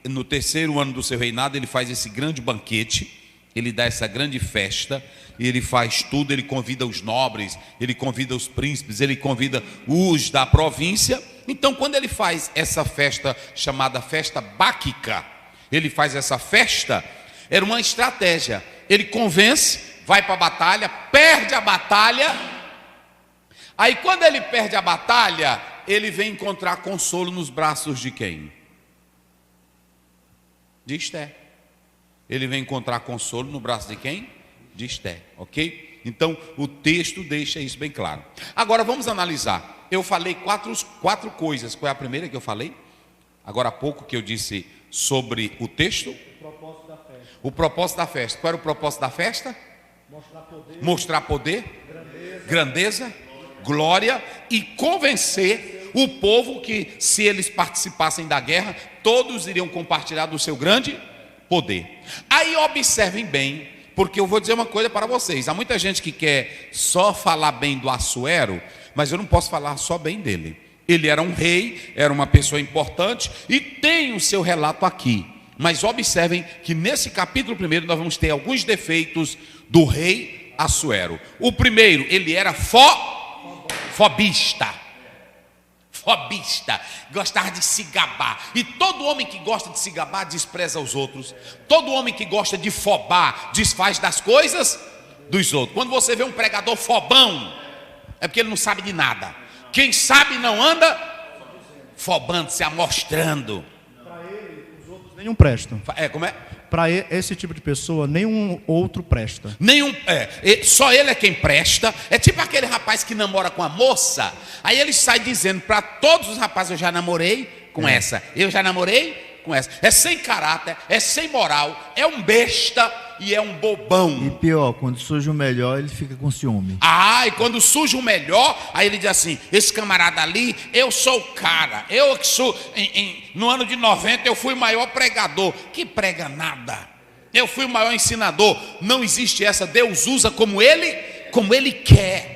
no 3º ano do seu reinado, ele faz esse grande banquete, ele dá essa grande festa, e ele faz tudo, ele convida os nobres, ele convida os príncipes, ele convida os da província. Então, quando ele faz essa festa chamada festa báquica, ele faz essa festa, era uma estratégia. Ele convence, vai para a batalha, perde a batalha. Aí quando ele perde a batalha, ele vem encontrar consolo nos braços de quem? De Esté. Ele vem encontrar consolo no braço de quem? De Esté, ok? Então o texto deixa isso bem claro. Agora vamos analisar. Eu falei quatro coisas. Qual é a primeira que eu falei? Agora há pouco que eu disse sobre o texto. O propósito da festa. Qual era o propósito da festa? Mostrar poder, grandeza, glória e convencer o povo que, se eles participassem da guerra, todos iriam compartilhar do seu grande poder. Aí observem bem, porque eu vou dizer uma coisa para vocês. Há muita gente que quer só falar bem do Assuero, mas eu não posso falar só bem dele. Ele era um rei, era uma pessoa importante e tem o seu relato aqui. Mas observem que nesse capítulo 1 nós vamos ter alguns defeitos do rei Assuero. O primeiro, ele era fobista, gostava de se gabar. E todo homem que gosta de se gabar despreza os outros. Todo homem que gosta de fobar desfaz das coisas dos outros. Quando você vê um pregador fobão, é porque ele não sabe de nada. Quem sabe não anda fobando, se amostrando. Para ele, os outros nenhum prestam. Como é? Para esse tipo de pessoa, nenhum outro presta. Só ele é quem presta. É tipo aquele rapaz que namora com a moça. Aí ele sai dizendo para todos os rapazes: eu já namorei com essa, eu já namorei com essa. É sem caráter, é sem moral, é um besta e é um bobão. E pior, quando surge o melhor, ele fica com ciúme. E quando surge o melhor, aí ele diz assim: esse camarada ali, eu sou o cara. Eu que sou, no ano de 90 eu fui o maior pregador. Que prega nada. Eu fui o maior ensinador. Não existe essa. Deus usa como ele quer.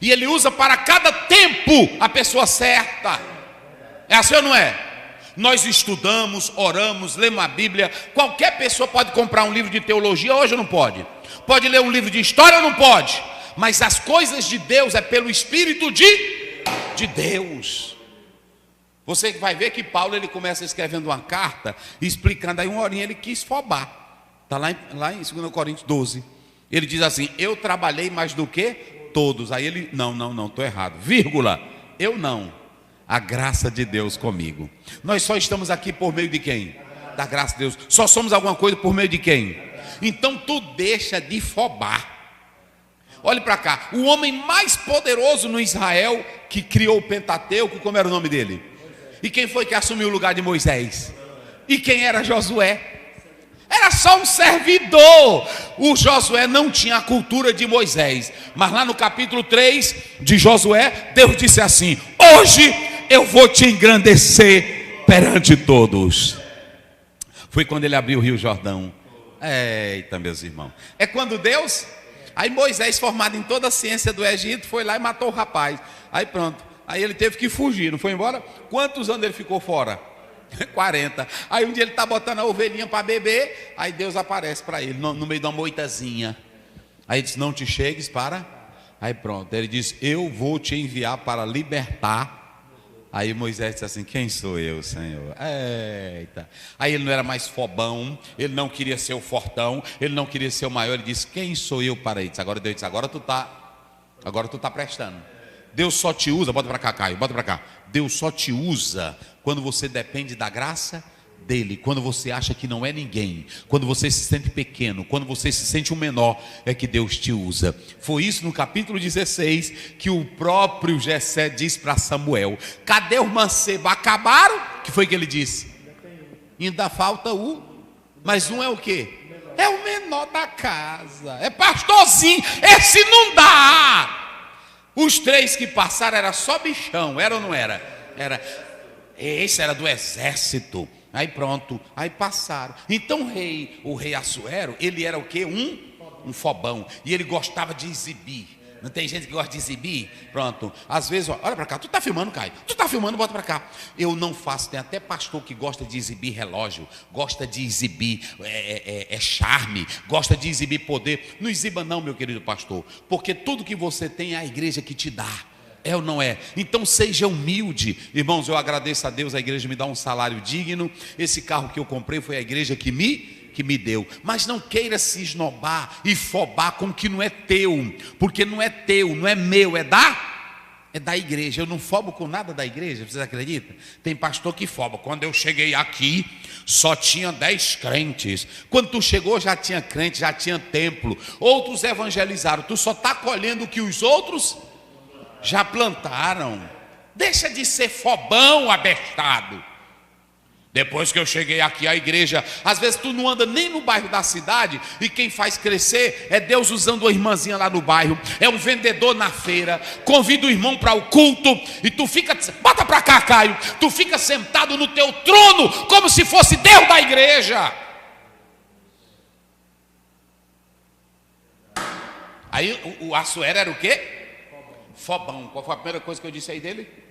E ele usa para cada tempo a pessoa certa. É assim ou não é? Nós estudamos, oramos, lemos a Bíblia. Qualquer pessoa pode comprar um livro de teologia hoje ou não pode? Pode ler um livro de história ou não pode? Mas as coisas de Deus é pelo Espírito de Deus. Você vai ver que Paulo, ele começa escrevendo uma carta, explicando aí uma horinha, ele quis fobar. Está lá em 2 Coríntios 12. Ele diz assim: eu trabalhei mais do que todos. Aí ele, não, estou errado, vírgula, eu não, a graça de Deus comigo. Nós só estamos aqui por meio de quem? Da graça de Deus. Só somos alguma coisa por meio de quem? Então tu deixa de fobar. Olhe para cá, o homem mais poderoso no Israel, que criou o Pentateuco, como era o nome dele? E quem foi que assumiu o lugar de Moisés? E quem era Josué? Era só um servidor. O Josué não tinha a cultura de Moisés. Mas lá no capítulo 3 de Josué, Deus disse assim: hoje eu vou te engrandecer perante todos. Foi quando ele abriu o Rio Jordão. Eita, meus irmãos. É quando Deus... Aí Moisés, formado em toda a ciência do Egito, foi lá e matou o rapaz. Aí pronto. Aí ele teve que fugir, não foi embora? Quantos anos ele ficou fora? 40. Aí um dia ele está botando a ovelhinha para beber. Aí Deus aparece para ele no meio de uma moitazinha. Aí ele diz: não te chegues para... Aí pronto, ele diz: eu vou te enviar para libertar. Aí Moisés disse assim: quem sou eu, Senhor? Eita. Aí ele não era mais fobão, ele não queria ser o fortão, ele não queria ser o maior. Ele disse: quem sou eu para isso? Agora Deus disse: agora tu tá prestando. Deus só te usa, bota para cá, Caio, bota para cá. Deus só te usa quando você depende da graça dele, quando você acha que não é ninguém, quando você se sente pequeno, quando você se sente um menor, é que Deus te usa. Foi isso no capítulo 16 que o próprio Jessé disse para Samuel: cadê o mancebo? Acabaram? Que foi que ele disse? Ainda falta o... Mas um é o quê? É o menor da casa, é pastorzinho, esse não dá. Os 3 que passaram era só bichão, era ou não era? Era. Esse era do exército. Aí pronto, aí passaram. Então o rei Assuero, ele era o quê? Um fobão. E ele gostava de exibir. Não tem gente que gosta de exibir? Pronto. Às vezes, olha para cá, tu tá filmando, Caio? Tu tá filmando, bota para cá. Eu não faço, tem até pastor que gosta de exibir relógio, gosta de exibir charme, gosta de exibir poder. Não exiba não, meu querido pastor, porque tudo que você tem é a igreja que te dá. É ou não é? Então seja humilde. Irmãos, eu agradeço a Deus, a igreja me dá um salário digno. Esse carro que eu comprei foi a igreja que me deu. Mas não queira se esnobar e fobar com o que não é teu. Porque não é teu, não é meu, é da igreja. Eu não fobo com nada da igreja, vocês acreditam? Tem pastor que foba. Quando eu cheguei aqui, só tinha 10 crentes. Quando tu chegou, já tinha crente, já tinha templo. Outros evangelizaram. Tu só está colhendo o que os outros já plantaram. Deixa de ser fobão, abestado. Depois que eu cheguei aqui à igreja, às vezes tu não anda nem no bairro da cidade, e quem faz crescer é Deus usando uma irmãzinha lá no bairro, é um vendedor na feira, convida o irmão para o culto, e tu fica, bota para cá, Caio, tu fica sentado no teu trono, como se fosse Deus da igreja. Aí o Assuero era o quê? Fobão. Qual foi a primeira coisa que eu disse aí dele?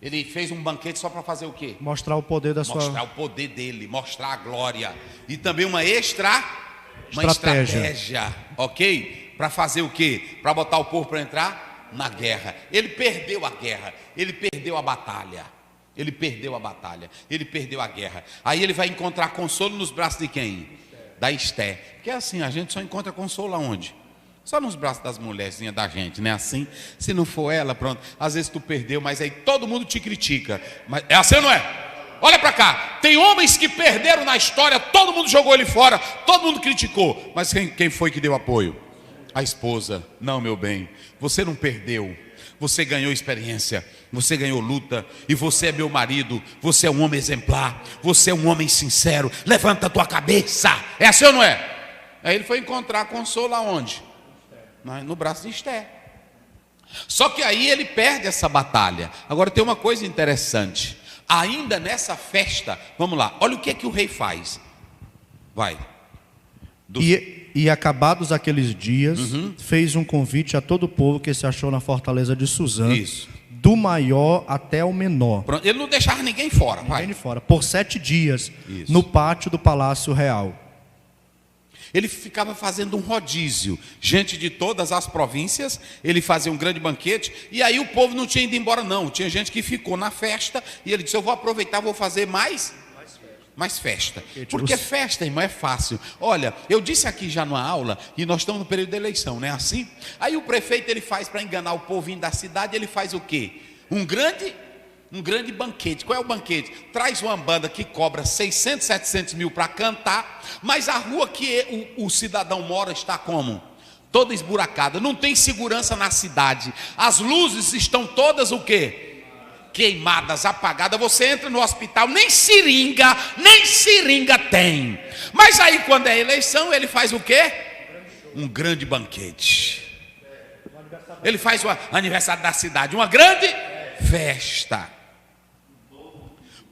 Ele fez um banquete só para fazer o quê? Mostrar o poder da sua... Mostrar o poder dele, mostrar a glória. E também uma estratégia. Ok? Para fazer o quê? Para botar o povo para entrar na guerra. Ele perdeu a guerra. Ele perdeu a batalha. Ele perdeu a batalha. Ele perdeu a guerra. Aí ele vai encontrar consolo nos braços de quem? Da Esté. Porque assim, a gente só encontra consolo aonde? Só nos braços das mulherzinhas da gente, não é assim? Se não for ela, pronto. Às vezes tu perdeu, mas aí todo mundo te critica. Mas é assim ou não é? Olha para cá. Tem homens que perderam na história, todo mundo jogou ele fora, todo mundo criticou. Mas quem foi que deu apoio? A esposa. Não, meu bem, você não perdeu. Você ganhou experiência, você ganhou luta, e você é meu marido, você é um homem exemplar, você é um homem sincero. Levanta a tua cabeça. É assim ou não é? Aí ele foi encontrar consolo aonde? No braço de Esté. Só que aí ele perde essa batalha. Agora tem uma coisa interessante. Ainda nessa festa, vamos lá, olha o que é que o rei faz. Vai. E acabados aqueles dias, fez um convite a todo o povo que se achou na fortaleza de Suzã. Isso. Do maior até o menor. Pronto. Ele não deixava ninguém fora. Ninguém fora. Por 7 dias. Isso. No pátio do Palácio Real. Ele ficava fazendo um rodízio, gente de todas as províncias, ele fazia um grande banquete, e aí o povo não tinha ido embora não, tinha gente que ficou na festa, e ele disse: eu vou aproveitar, vou fazer mais Mas festa. Porque festa, irmão, é fácil. Olha, eu disse aqui já numa aula, e nós estamos no período de eleição, não é assim? Aí o prefeito, ele faz para enganar o povinho da cidade, ele faz o quê? Um grande banquete. Qual é o banquete? Traz uma banda que cobra 600, 700 mil para cantar, mas a rua que o cidadão mora está como? Toda esburacada, não tem segurança na cidade. As luzes estão todas o quê? Queimadas, apagadas. Você entra no hospital, nem seringa tem. Mas aí quando é eleição, ele faz o quê? Um grande banquete. Ele faz o aniversário da cidade, uma grande festa,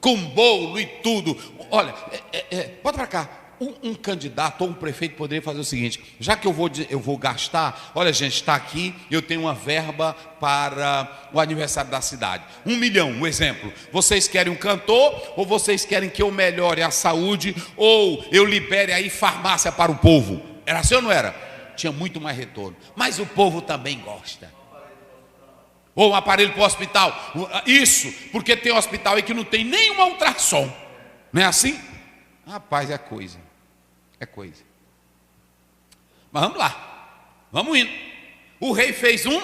com bolo e tudo. Olha, bota para cá. Um candidato ou um prefeito poderia fazer o seguinte: já que eu vou gastar, olha gente, está aqui, eu tenho uma verba para o aniversário da cidade, 1 milhão, um exemplo. Vocês querem um cantor, ou vocês querem que eu melhore a saúde, ou eu libere aí farmácia para o povo? Era assim ou não era? Tinha muito mais retorno. Mas o povo também gosta. Ou um aparelho para o hospital. Isso, porque tem hospital aí que não tem nenhuma ultrassom. Não é assim? Rapaz, é coisa. Mas vamos lá. Vamos indo. O rei fez um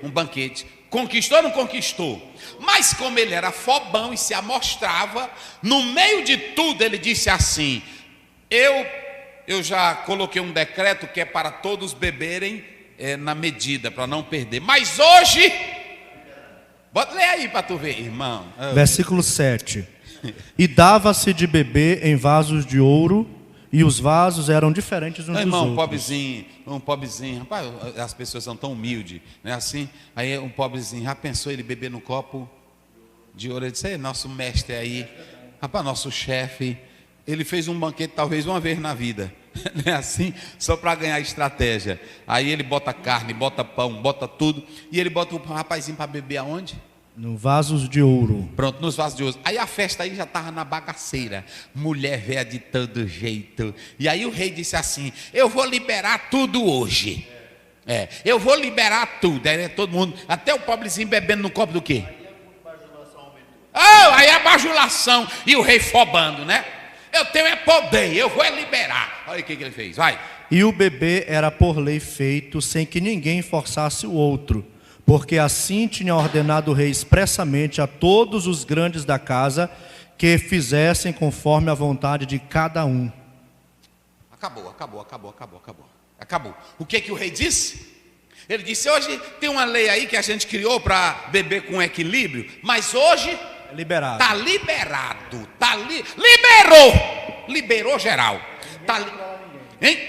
banquete. Conquistou ou não conquistou? Mas como ele era fobão e se amostrava, no meio de tudo ele disse assim: eu já coloquei um decreto que é para todos beberem na medida, para não perder. Mas hoje, bota ler aí para tu ver, irmão. Versículo 7. E dava-se de beber em vasos de ouro, e os vasos eram diferentes uns dos outros. Um pobrezinho, rapaz, as pessoas são tão humildes, não é assim? Aí um pobrezinho, já pensou ele beber no copo de ouro? Ele disse: nosso mestre aí, rapaz, nosso chefe, ele fez um banquete talvez uma vez na vida, não é assim? Só para ganhar estratégia. Aí ele bota carne, bota pão, bota tudo, e ele bota o rapazinho para beber aonde? No vasos de ouro. Pronto, nos vasos de ouro. Aí a festa aí já estava na bagaceira. Mulher velha de todo jeito. E aí o rei disse assim: eu vou liberar tudo hoje. Eu vou liberar tudo. Aí todo mundo, até o pobrezinho bebendo no copo do quê? Aí a bajulação. E o rei fobando, né? Eu tenho poder, eu vou liberar. Olha o que ele fez, vai. E o bebê era por lei feito, sem que ninguém forçasse o outro. Porque assim tinha ordenado o rei expressamente a todos os grandes da casa que fizessem conforme a vontade de cada um. Acabou. O que o rei disse? Ele disse: hoje tem uma lei aí que a gente criou para beber com equilíbrio, mas hoje liberado. Está liberado. Liberou geral. Hein?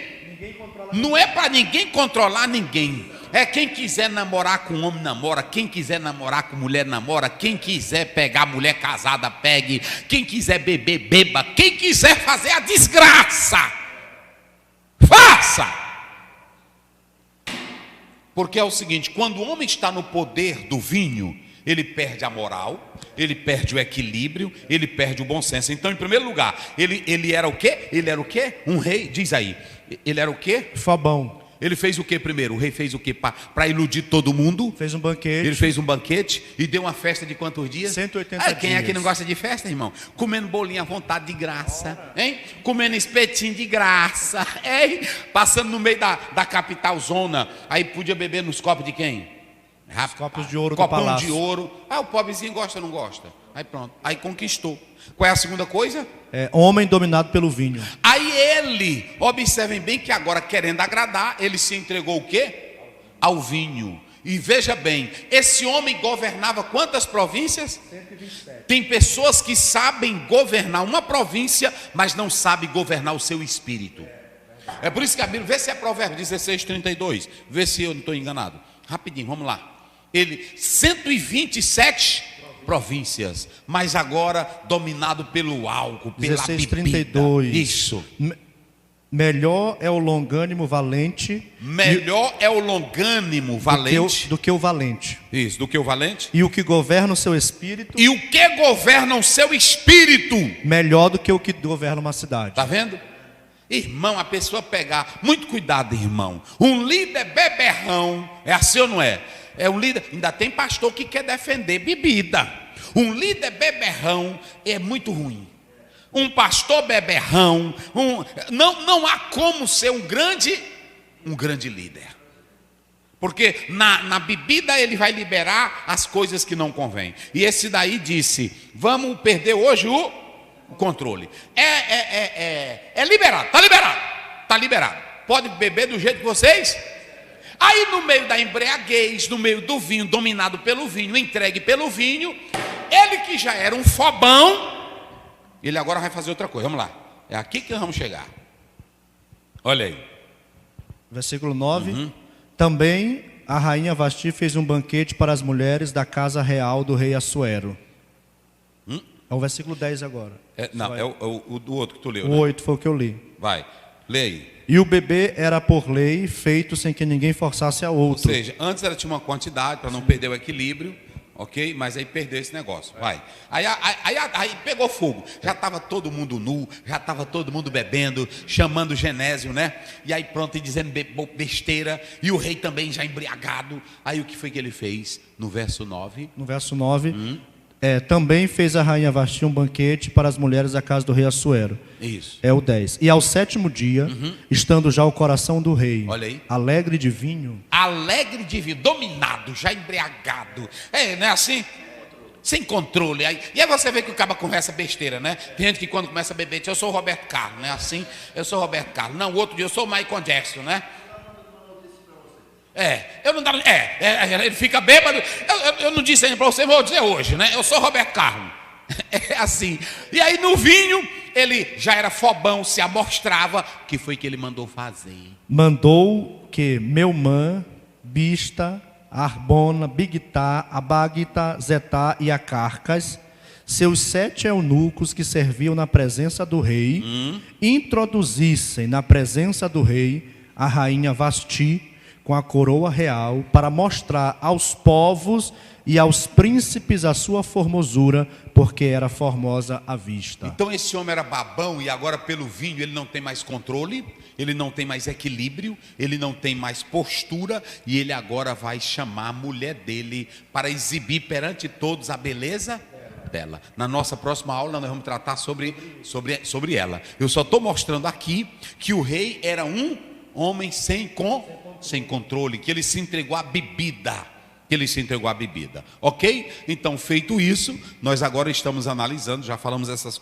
Não é para ninguém controlar ninguém. É quem quiser namorar com homem, namora. Quem quiser namorar com mulher, namora. Quem quiser pegar mulher casada, pegue. Quem quiser beber, beba. Quem quiser fazer a desgraça, faça. Porque é o seguinte: quando o homem está no poder do vinho, ele perde a moral, ele perde o equilíbrio, ele perde o bom senso. Então, em primeiro lugar, ele era o quê? Ele era o quê? Um rei, diz aí. Ele era o quê? Fobão. Ele fez o que primeiro? O rei fez o que? Para iludir todo mundo? Fez um banquete. Ele fez um banquete e deu uma festa de quantos dias? 180 dias. Quem é que não gosta de festa, irmão? Comendo bolinho à vontade de graça, hein? Comendo espetinho de graça, hein? Passando no meio da capital zona. Aí podia beber nos copos de quem? Os copos de ouro do Copão palácio. de ouro. O pobrezinho gosta ou não gosta? Aí pronto. Aí conquistou. Qual é a segunda coisa? Homem dominado pelo vinho. Aí ele, observem bem que agora, querendo agradar, ele se entregou o quê? Ao vinho. E veja bem, esse homem governava quantas províncias? 127. Tem pessoas que sabem governar uma província, mas não sabem governar o seu espírito. É por isso que a Bíblia, vê se é Provérbios 16:32, vê se eu não estou enganado. Rapidinho, vamos lá. Ele, 127 províncias, mas agora dominado pelo álcool, pela 16:32. bebida. Isso. Melhor é o longânimo valente. Melhor é o longânimo valente. Do que o valente. Isso, do que o valente. E o que governa o seu espírito. E o que governa o seu espírito. Melhor do que o que governa uma cidade. Está vendo? Irmão, a pessoa pegar, muito cuidado, irmão. Um líder beberrão, é assim ou não é? É um líder, ainda tem pastor que quer defender bebida. Um líder beberrão é muito ruim. um pastor beberrão, não há como ser um grande líder. Porque na bebida ele vai liberar as coisas que não convêm. E esse daí disse: vamos perder hoje o controle. É liberado, está liberado. Pode beber do jeito que vocês. Aí no meio da embriaguez, no meio do vinho, dominado pelo vinho, entregue pelo vinho, ele que já era um fobão, ele agora vai fazer outra coisa. Vamos lá, é aqui que nós vamos chegar. Olha aí. Versículo 9. Também a rainha Vasti fez um banquete para as mulheres da casa real do rei Assuero. É o versículo 10 agora. O do outro que tu leu. O 8 foi o que eu li. Vai, lê aí. E o bebê era por lei feito sem que ninguém forçasse a outro. Ou seja, antes ela tinha uma quantidade para não perder o equilíbrio, ok? Mas aí perdeu esse negócio. Vai. Aí pegou fogo. Já estava todo mundo nu, já estava todo mundo bebendo, chamando o Genésio, né? E aí pronto, e dizendo besteira. E o rei também já embriagado. Aí o que foi que ele fez? No verso 9. No verso 9. Também fez a rainha Vasti um banquete para as mulheres da casa do rei Assuero. Isso. É o 10. E ao 7º dia, estando já o coração do rei, olha aí, alegre de vinho, dominado, já embriagado, não é assim? Sem controle. E aí você vê que o cara conversa besteira, né? Tem gente que quando começa a beber diz: eu sou o Roberto Carlos, não é assim? Eu sou o Roberto Carlos. Não, o outro dia eu sou o Michael Jackson, né? Ele fica bêbado. Eu não disse ainda para você, vou dizer hoje, né? Eu sou Roberto Carlos. É assim. E aí no vinho, ele já era fobão, se amostrava. O que foi que ele mandou fazer? Mandou que Meumã, Bista, Arbona, Bigtá, Abagta, Zetá e Acarcas, seus 7 eunucos que serviam na presença do rei, introduzissem na presença do rei a rainha Vasti com a coroa real, para mostrar aos povos e aos príncipes a sua formosura, porque era formosa à vista. Então esse homem era babão, e agora pelo vinho ele não tem mais controle, ele não tem mais equilíbrio, ele não tem mais postura, e ele agora vai chamar a mulher dele para exibir perante todos a beleza dela. Na nossa próxima aula nós vamos tratar sobre ela. Eu só estou mostrando aqui que o rei era um homem sem controle, que ele se entregou à bebida. Ok? Então, feito isso, nós agora estamos analisando, já falamos essas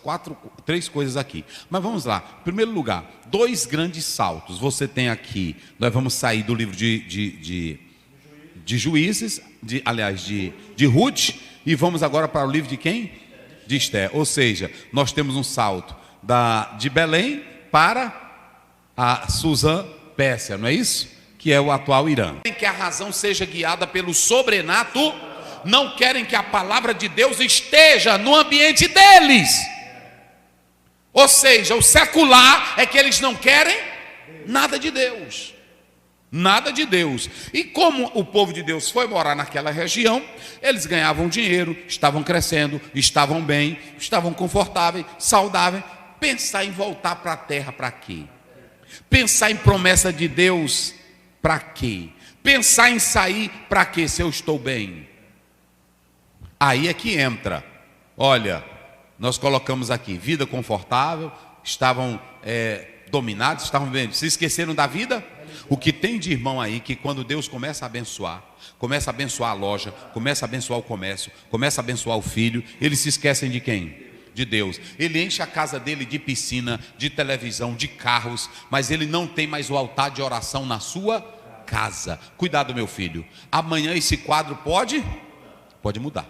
3 coisas aqui. Mas vamos lá. Em primeiro lugar, 2 grandes saltos. Você tem aqui, nós vamos sair do livro de Juízes, de Ruth, e vamos agora para o livro de quem? De Esther. Ou seja, nós temos um salto de Belém para a Suzã, Pérsia, não é isso? Que é o atual Irã. Querem que a razão seja guiada pelo sobrenatural, não querem que a palavra de Deus esteja no ambiente deles. Ou seja, o secular é que eles não querem nada de Deus. Nada de Deus. E como o povo de Deus foi morar naquela região, eles ganhavam dinheiro, estavam crescendo, estavam bem, estavam confortáveis, saudáveis. Pensar em voltar para a terra para quê? Pensar em promessa de Deus para quê? Pensar em sair para quê se eu estou bem? Aí é que entra. Olha, nós colocamos aqui vida confortável, estavam dominados, estavam bem. Se esqueceram da vida? O que tem de irmão aí que quando Deus começa a abençoar a loja, começa a abençoar o comércio, começa a abençoar o filho, eles se esquecem de quem? De Deus. Ele enche a casa dele de piscina, de televisão, de carros, mas ele não tem mais o altar de oração na sua casa. Cuidado, meu filho. Amanhã esse quadro pode mudar.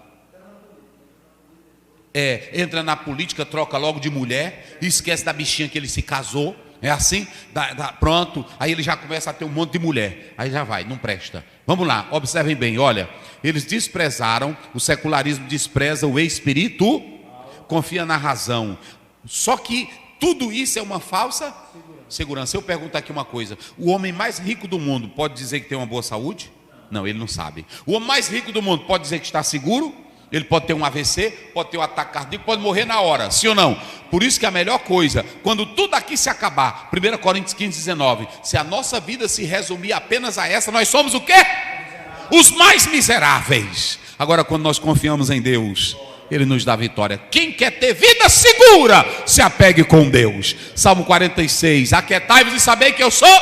Entra na política, troca logo de mulher, esquece da bichinha que ele se casou. É assim? Pronto. Aí ele já começa a ter um monte de mulher. Aí já vai, não presta. Vamos lá, observem bem, olha. Eles desprezaram, o secularismo despreza o espírito, confia na razão. Só que tudo isso é uma falsa segurança. Eu pergunto aqui uma coisa: o homem mais rico do mundo pode dizer que tem uma boa saúde? Não, ele não sabe. O homem mais rico do mundo pode dizer que está seguro? Ele pode ter um AVC, pode ter um ataque cardíaco, pode morrer na hora, sim ou não? Por isso que a melhor coisa, quando tudo aqui se acabar, 1 Coríntios 15, 19, se a nossa vida se resumir apenas a essa, nós somos o quê? Os mais miseráveis. Agora, quando nós confiamos em Deus, Ele nos dá vitória. Quem quer ter vida segura, se apegue com Deus. Salmo 46, aquietai-vos e sabei que eu sou.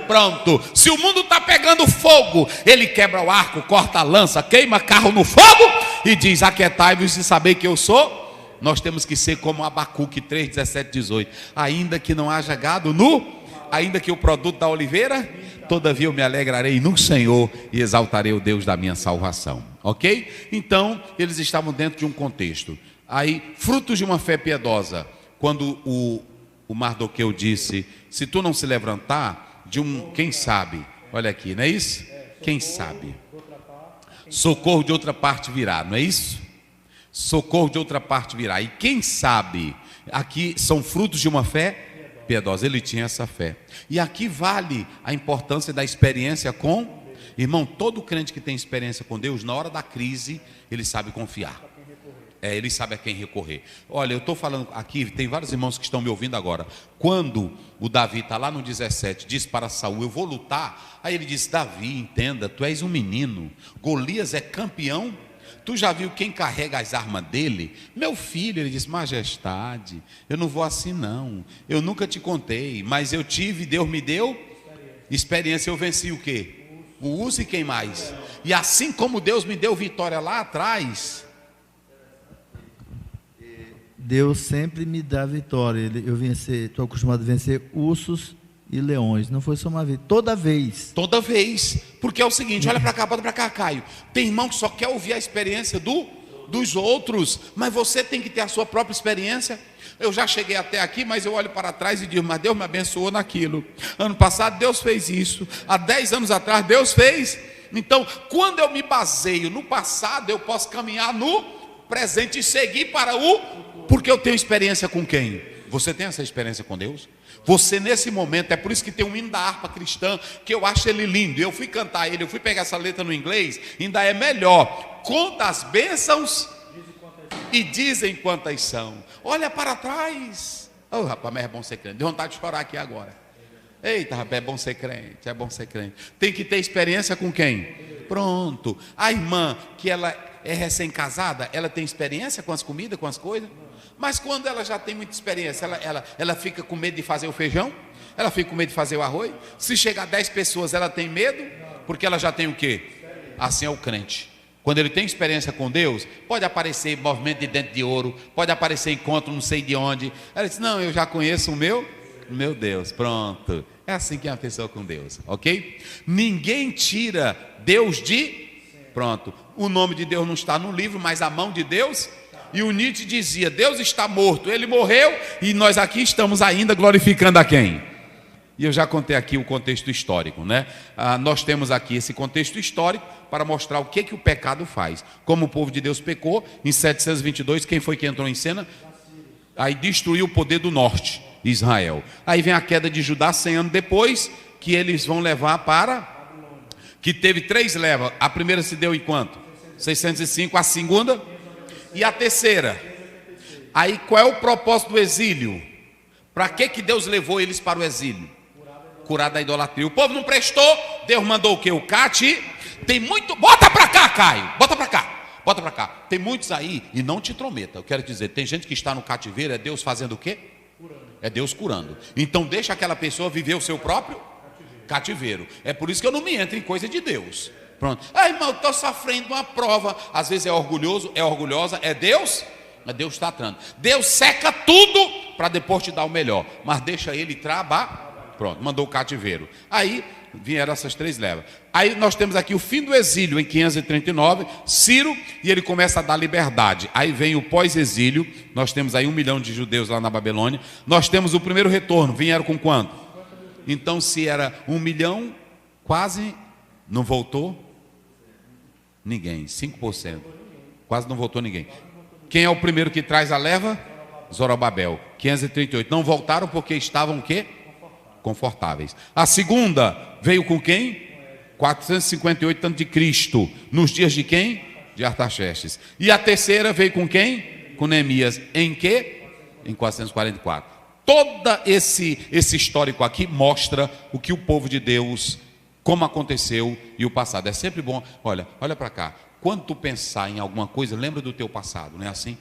Pronto. Se o mundo está pegando fogo, ele quebra o arco, corta a lança, queima carro no fogo e diz: aquietai-vos e sabei que eu sou. Nós temos que ser como Abacuque 3, 17, 18. Ainda que não haja gado nu, ainda que o produto da oliveira, todavia eu me alegrarei no Senhor e exaltarei o Deus da minha salvação. Ok? Então, eles estavam dentro de um contexto. Aí, frutos de uma fé piedosa. Quando o Mardoqueu disse: se tu não se levantar, quem sabe? Olha aqui, não é isso? Quem sabe? Socorro de outra parte virá, não é isso? Socorro de outra parte virá. E quem sabe, aqui são frutos de uma fé piedosa. Ele tinha essa fé. E aqui vale a importância da experiência com... Irmão, todo crente que tem experiência com Deus, na hora da crise, ele sabe confiar. Ele sabe a quem recorrer. Olha, eu estou falando aqui, tem vários irmãos que estão me ouvindo agora. Quando o Davi está lá no 17, diz para Saul: eu vou lutar. Aí ele disse: Davi, entenda, tu és um menino. Golias é campeão. Tu já viu quem carrega as armas dele? Meu filho. Ele disse: majestade, eu não vou assim não. Eu nunca te contei, mas eu tive, Deus me deu experiência. Eu venci o quê? O urso e quem mais? E assim como Deus me deu vitória lá atrás, Deus sempre me dá vitória. Estou acostumado a vencer ursos e leões. Não foi só uma vez, toda vez. Toda vez. Porque é o seguinte, olha para cá, bota para cá, Caio. Tem irmão que só quer ouvir a experiência dos outros, mas você tem que ter a sua própria experiência. Eu já cheguei até aqui, mas eu olho para trás e digo: mas Deus me abençoou naquilo. Ano passado Deus fez isso. Há 10 anos atrás Deus fez. Então, quando eu me baseio no passado, eu posso caminhar no presente e seguir para porque eu tenho experiência com quem? Você tem essa experiência com Deus? Você nesse momento, é por isso que tem um hino da harpa cristã, que eu acho ele lindo. Eu fui cantar ele, eu fui pegar essa letra no inglês, ainda é melhor. Conta as bênçãos e dizem quantas são. Olha para trás. Oh, rapaz, mas é bom ser crente. Deu vontade de chorar aqui agora. Eita, rapaz, é bom ser crente, é bom ser crente. Tem que ter experiência com quem? Pronto. A irmã, que ela é recém-casada, ela tem experiência com as comidas, com as coisas? Mas quando ela já tem muita experiência, ela fica com medo de fazer o feijão? Ela fica com medo de fazer o arroz? Se chegar 10 pessoas, ela tem medo? Porque ela já tem o quê? Assim é o crente. Quando ele tem experiência com Deus, pode aparecer movimento de dente de ouro, pode aparecer encontro não sei de onde. Ela diz: não, eu já conheço o meu Deus. Pronto. É assim que é uma pessoa com Deus, ok? Ninguém tira Deus de... Pronto. O nome de Deus não está no livro, mas a mão de Deus... E o Nietzsche dizia: Deus está morto, ele morreu e nós aqui estamos ainda glorificando a quem? E eu já contei aqui o contexto histórico, né? Nós temos aqui esse contexto histórico para mostrar o que o pecado faz. Como o povo de Deus pecou, em 722, quem foi que entrou em cena? Aí destruiu o poder do norte, Israel. Aí vem a queda de Judá 100 anos depois, que eles vão levar para... Que teve 3 levas. A primeira se deu em quanto? 605, a segunda... E a terceira? Aí qual é o propósito do exílio? Para que Deus levou eles para o exílio? Curar da idolatria. O povo não prestou, Deus mandou o quê? O cati. Tem muito... Bota para cá, Caio. Bota para cá. Bota para cá. Tem muitos aí, e não te intrometa. Eu quero dizer, tem gente que está no cativeiro, é Deus fazendo o quê? É Deus curando. Então deixa aquela pessoa viver o seu próprio cativeiro. É por isso que eu não me entro em coisa de Deus. Pronto. Irmão, eu estou sofrendo uma prova. Às vezes é orgulhoso, é orgulhosa, é Deus. Mas Deus está tratando. Deus seca tudo para depois te dar o melhor. Mas deixa ele trabalhar. Pronto, mandou o cativeiro. Aí vieram essas 3 levas. Aí nós temos aqui o fim do exílio em 539, Ciro, e ele começa a dar liberdade. Aí vem o pós-exílio. Nós temos aí 1 milhão de judeus lá na Babilônia. Nós temos o primeiro retorno. Vieram com quanto? Então, se era 1 milhão, quase não voltou ninguém, 5%. Quase não voltou ninguém. Quem é o primeiro que traz a leva? Zorobabel, 538. Não voltaram porque estavam o quê? Confortáveis. A segunda veio com quem? 458 antes de Cristo. Nos dias de quem? De Artaxerxes. E a terceira veio com quem? Com Neemias. Em quê? Em 444. Todo esse histórico aqui mostra o que o povo de Deus... Como aconteceu e o passado. É sempre bom. Olha para cá. quando tu pensar em alguma coisa, lembra do teu passado, não é assim?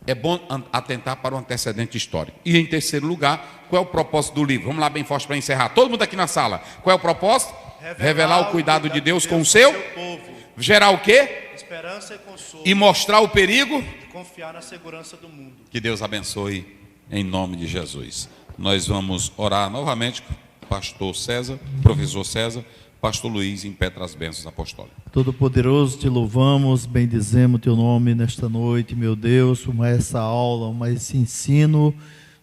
É bom atentar para o antecedente histórico. E em terceiro lugar, qual é o propósito do livro? Vamos lá bem forte para encerrar. Todo mundo aqui na sala. Qual é o propósito? Revelar o cuidado de Deus com o seu povo. Gerar o quê? Esperança e consolo. E mostrar o perigo? E confiar na segurança do mundo. Que Deus abençoe em nome de Jesus. Nós vamos orar novamente com o pastor César, professor César, pastor Luiz, impetra as bênçãos apostólicas. Todo-Poderoso, te louvamos, bendizemos teu nome nesta noite, meu Deus, por mais essa aula, mais esse ensino,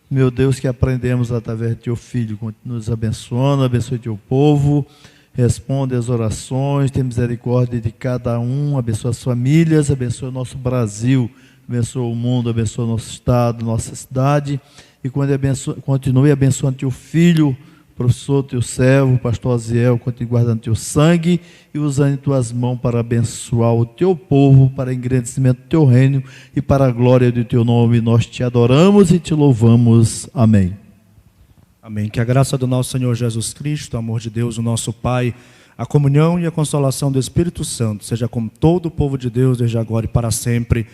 meu Deus, que aprendemos através de teu Filho. Continua nos abençoando, abençoe teu povo, responde as orações, tem misericórdia de cada um, abençoa as famílias, abençoa o nosso Brasil, abençoa o mundo, abençoa o nosso estado, nossa cidade, e continue abençoando teu Filho, professor, teu servo, pastor Aziel, continue guardando teu sangue e usando tuas mãos para abençoar o teu povo, para engrandecimento do teu reino e para a glória do teu nome. Nós te adoramos e te louvamos. Amém. Amém. Que a graça do nosso Senhor Jesus Cristo, o amor de Deus, o nosso Pai, a comunhão e a consolação do Espírito Santo seja com todo o povo de Deus, desde agora e para sempre.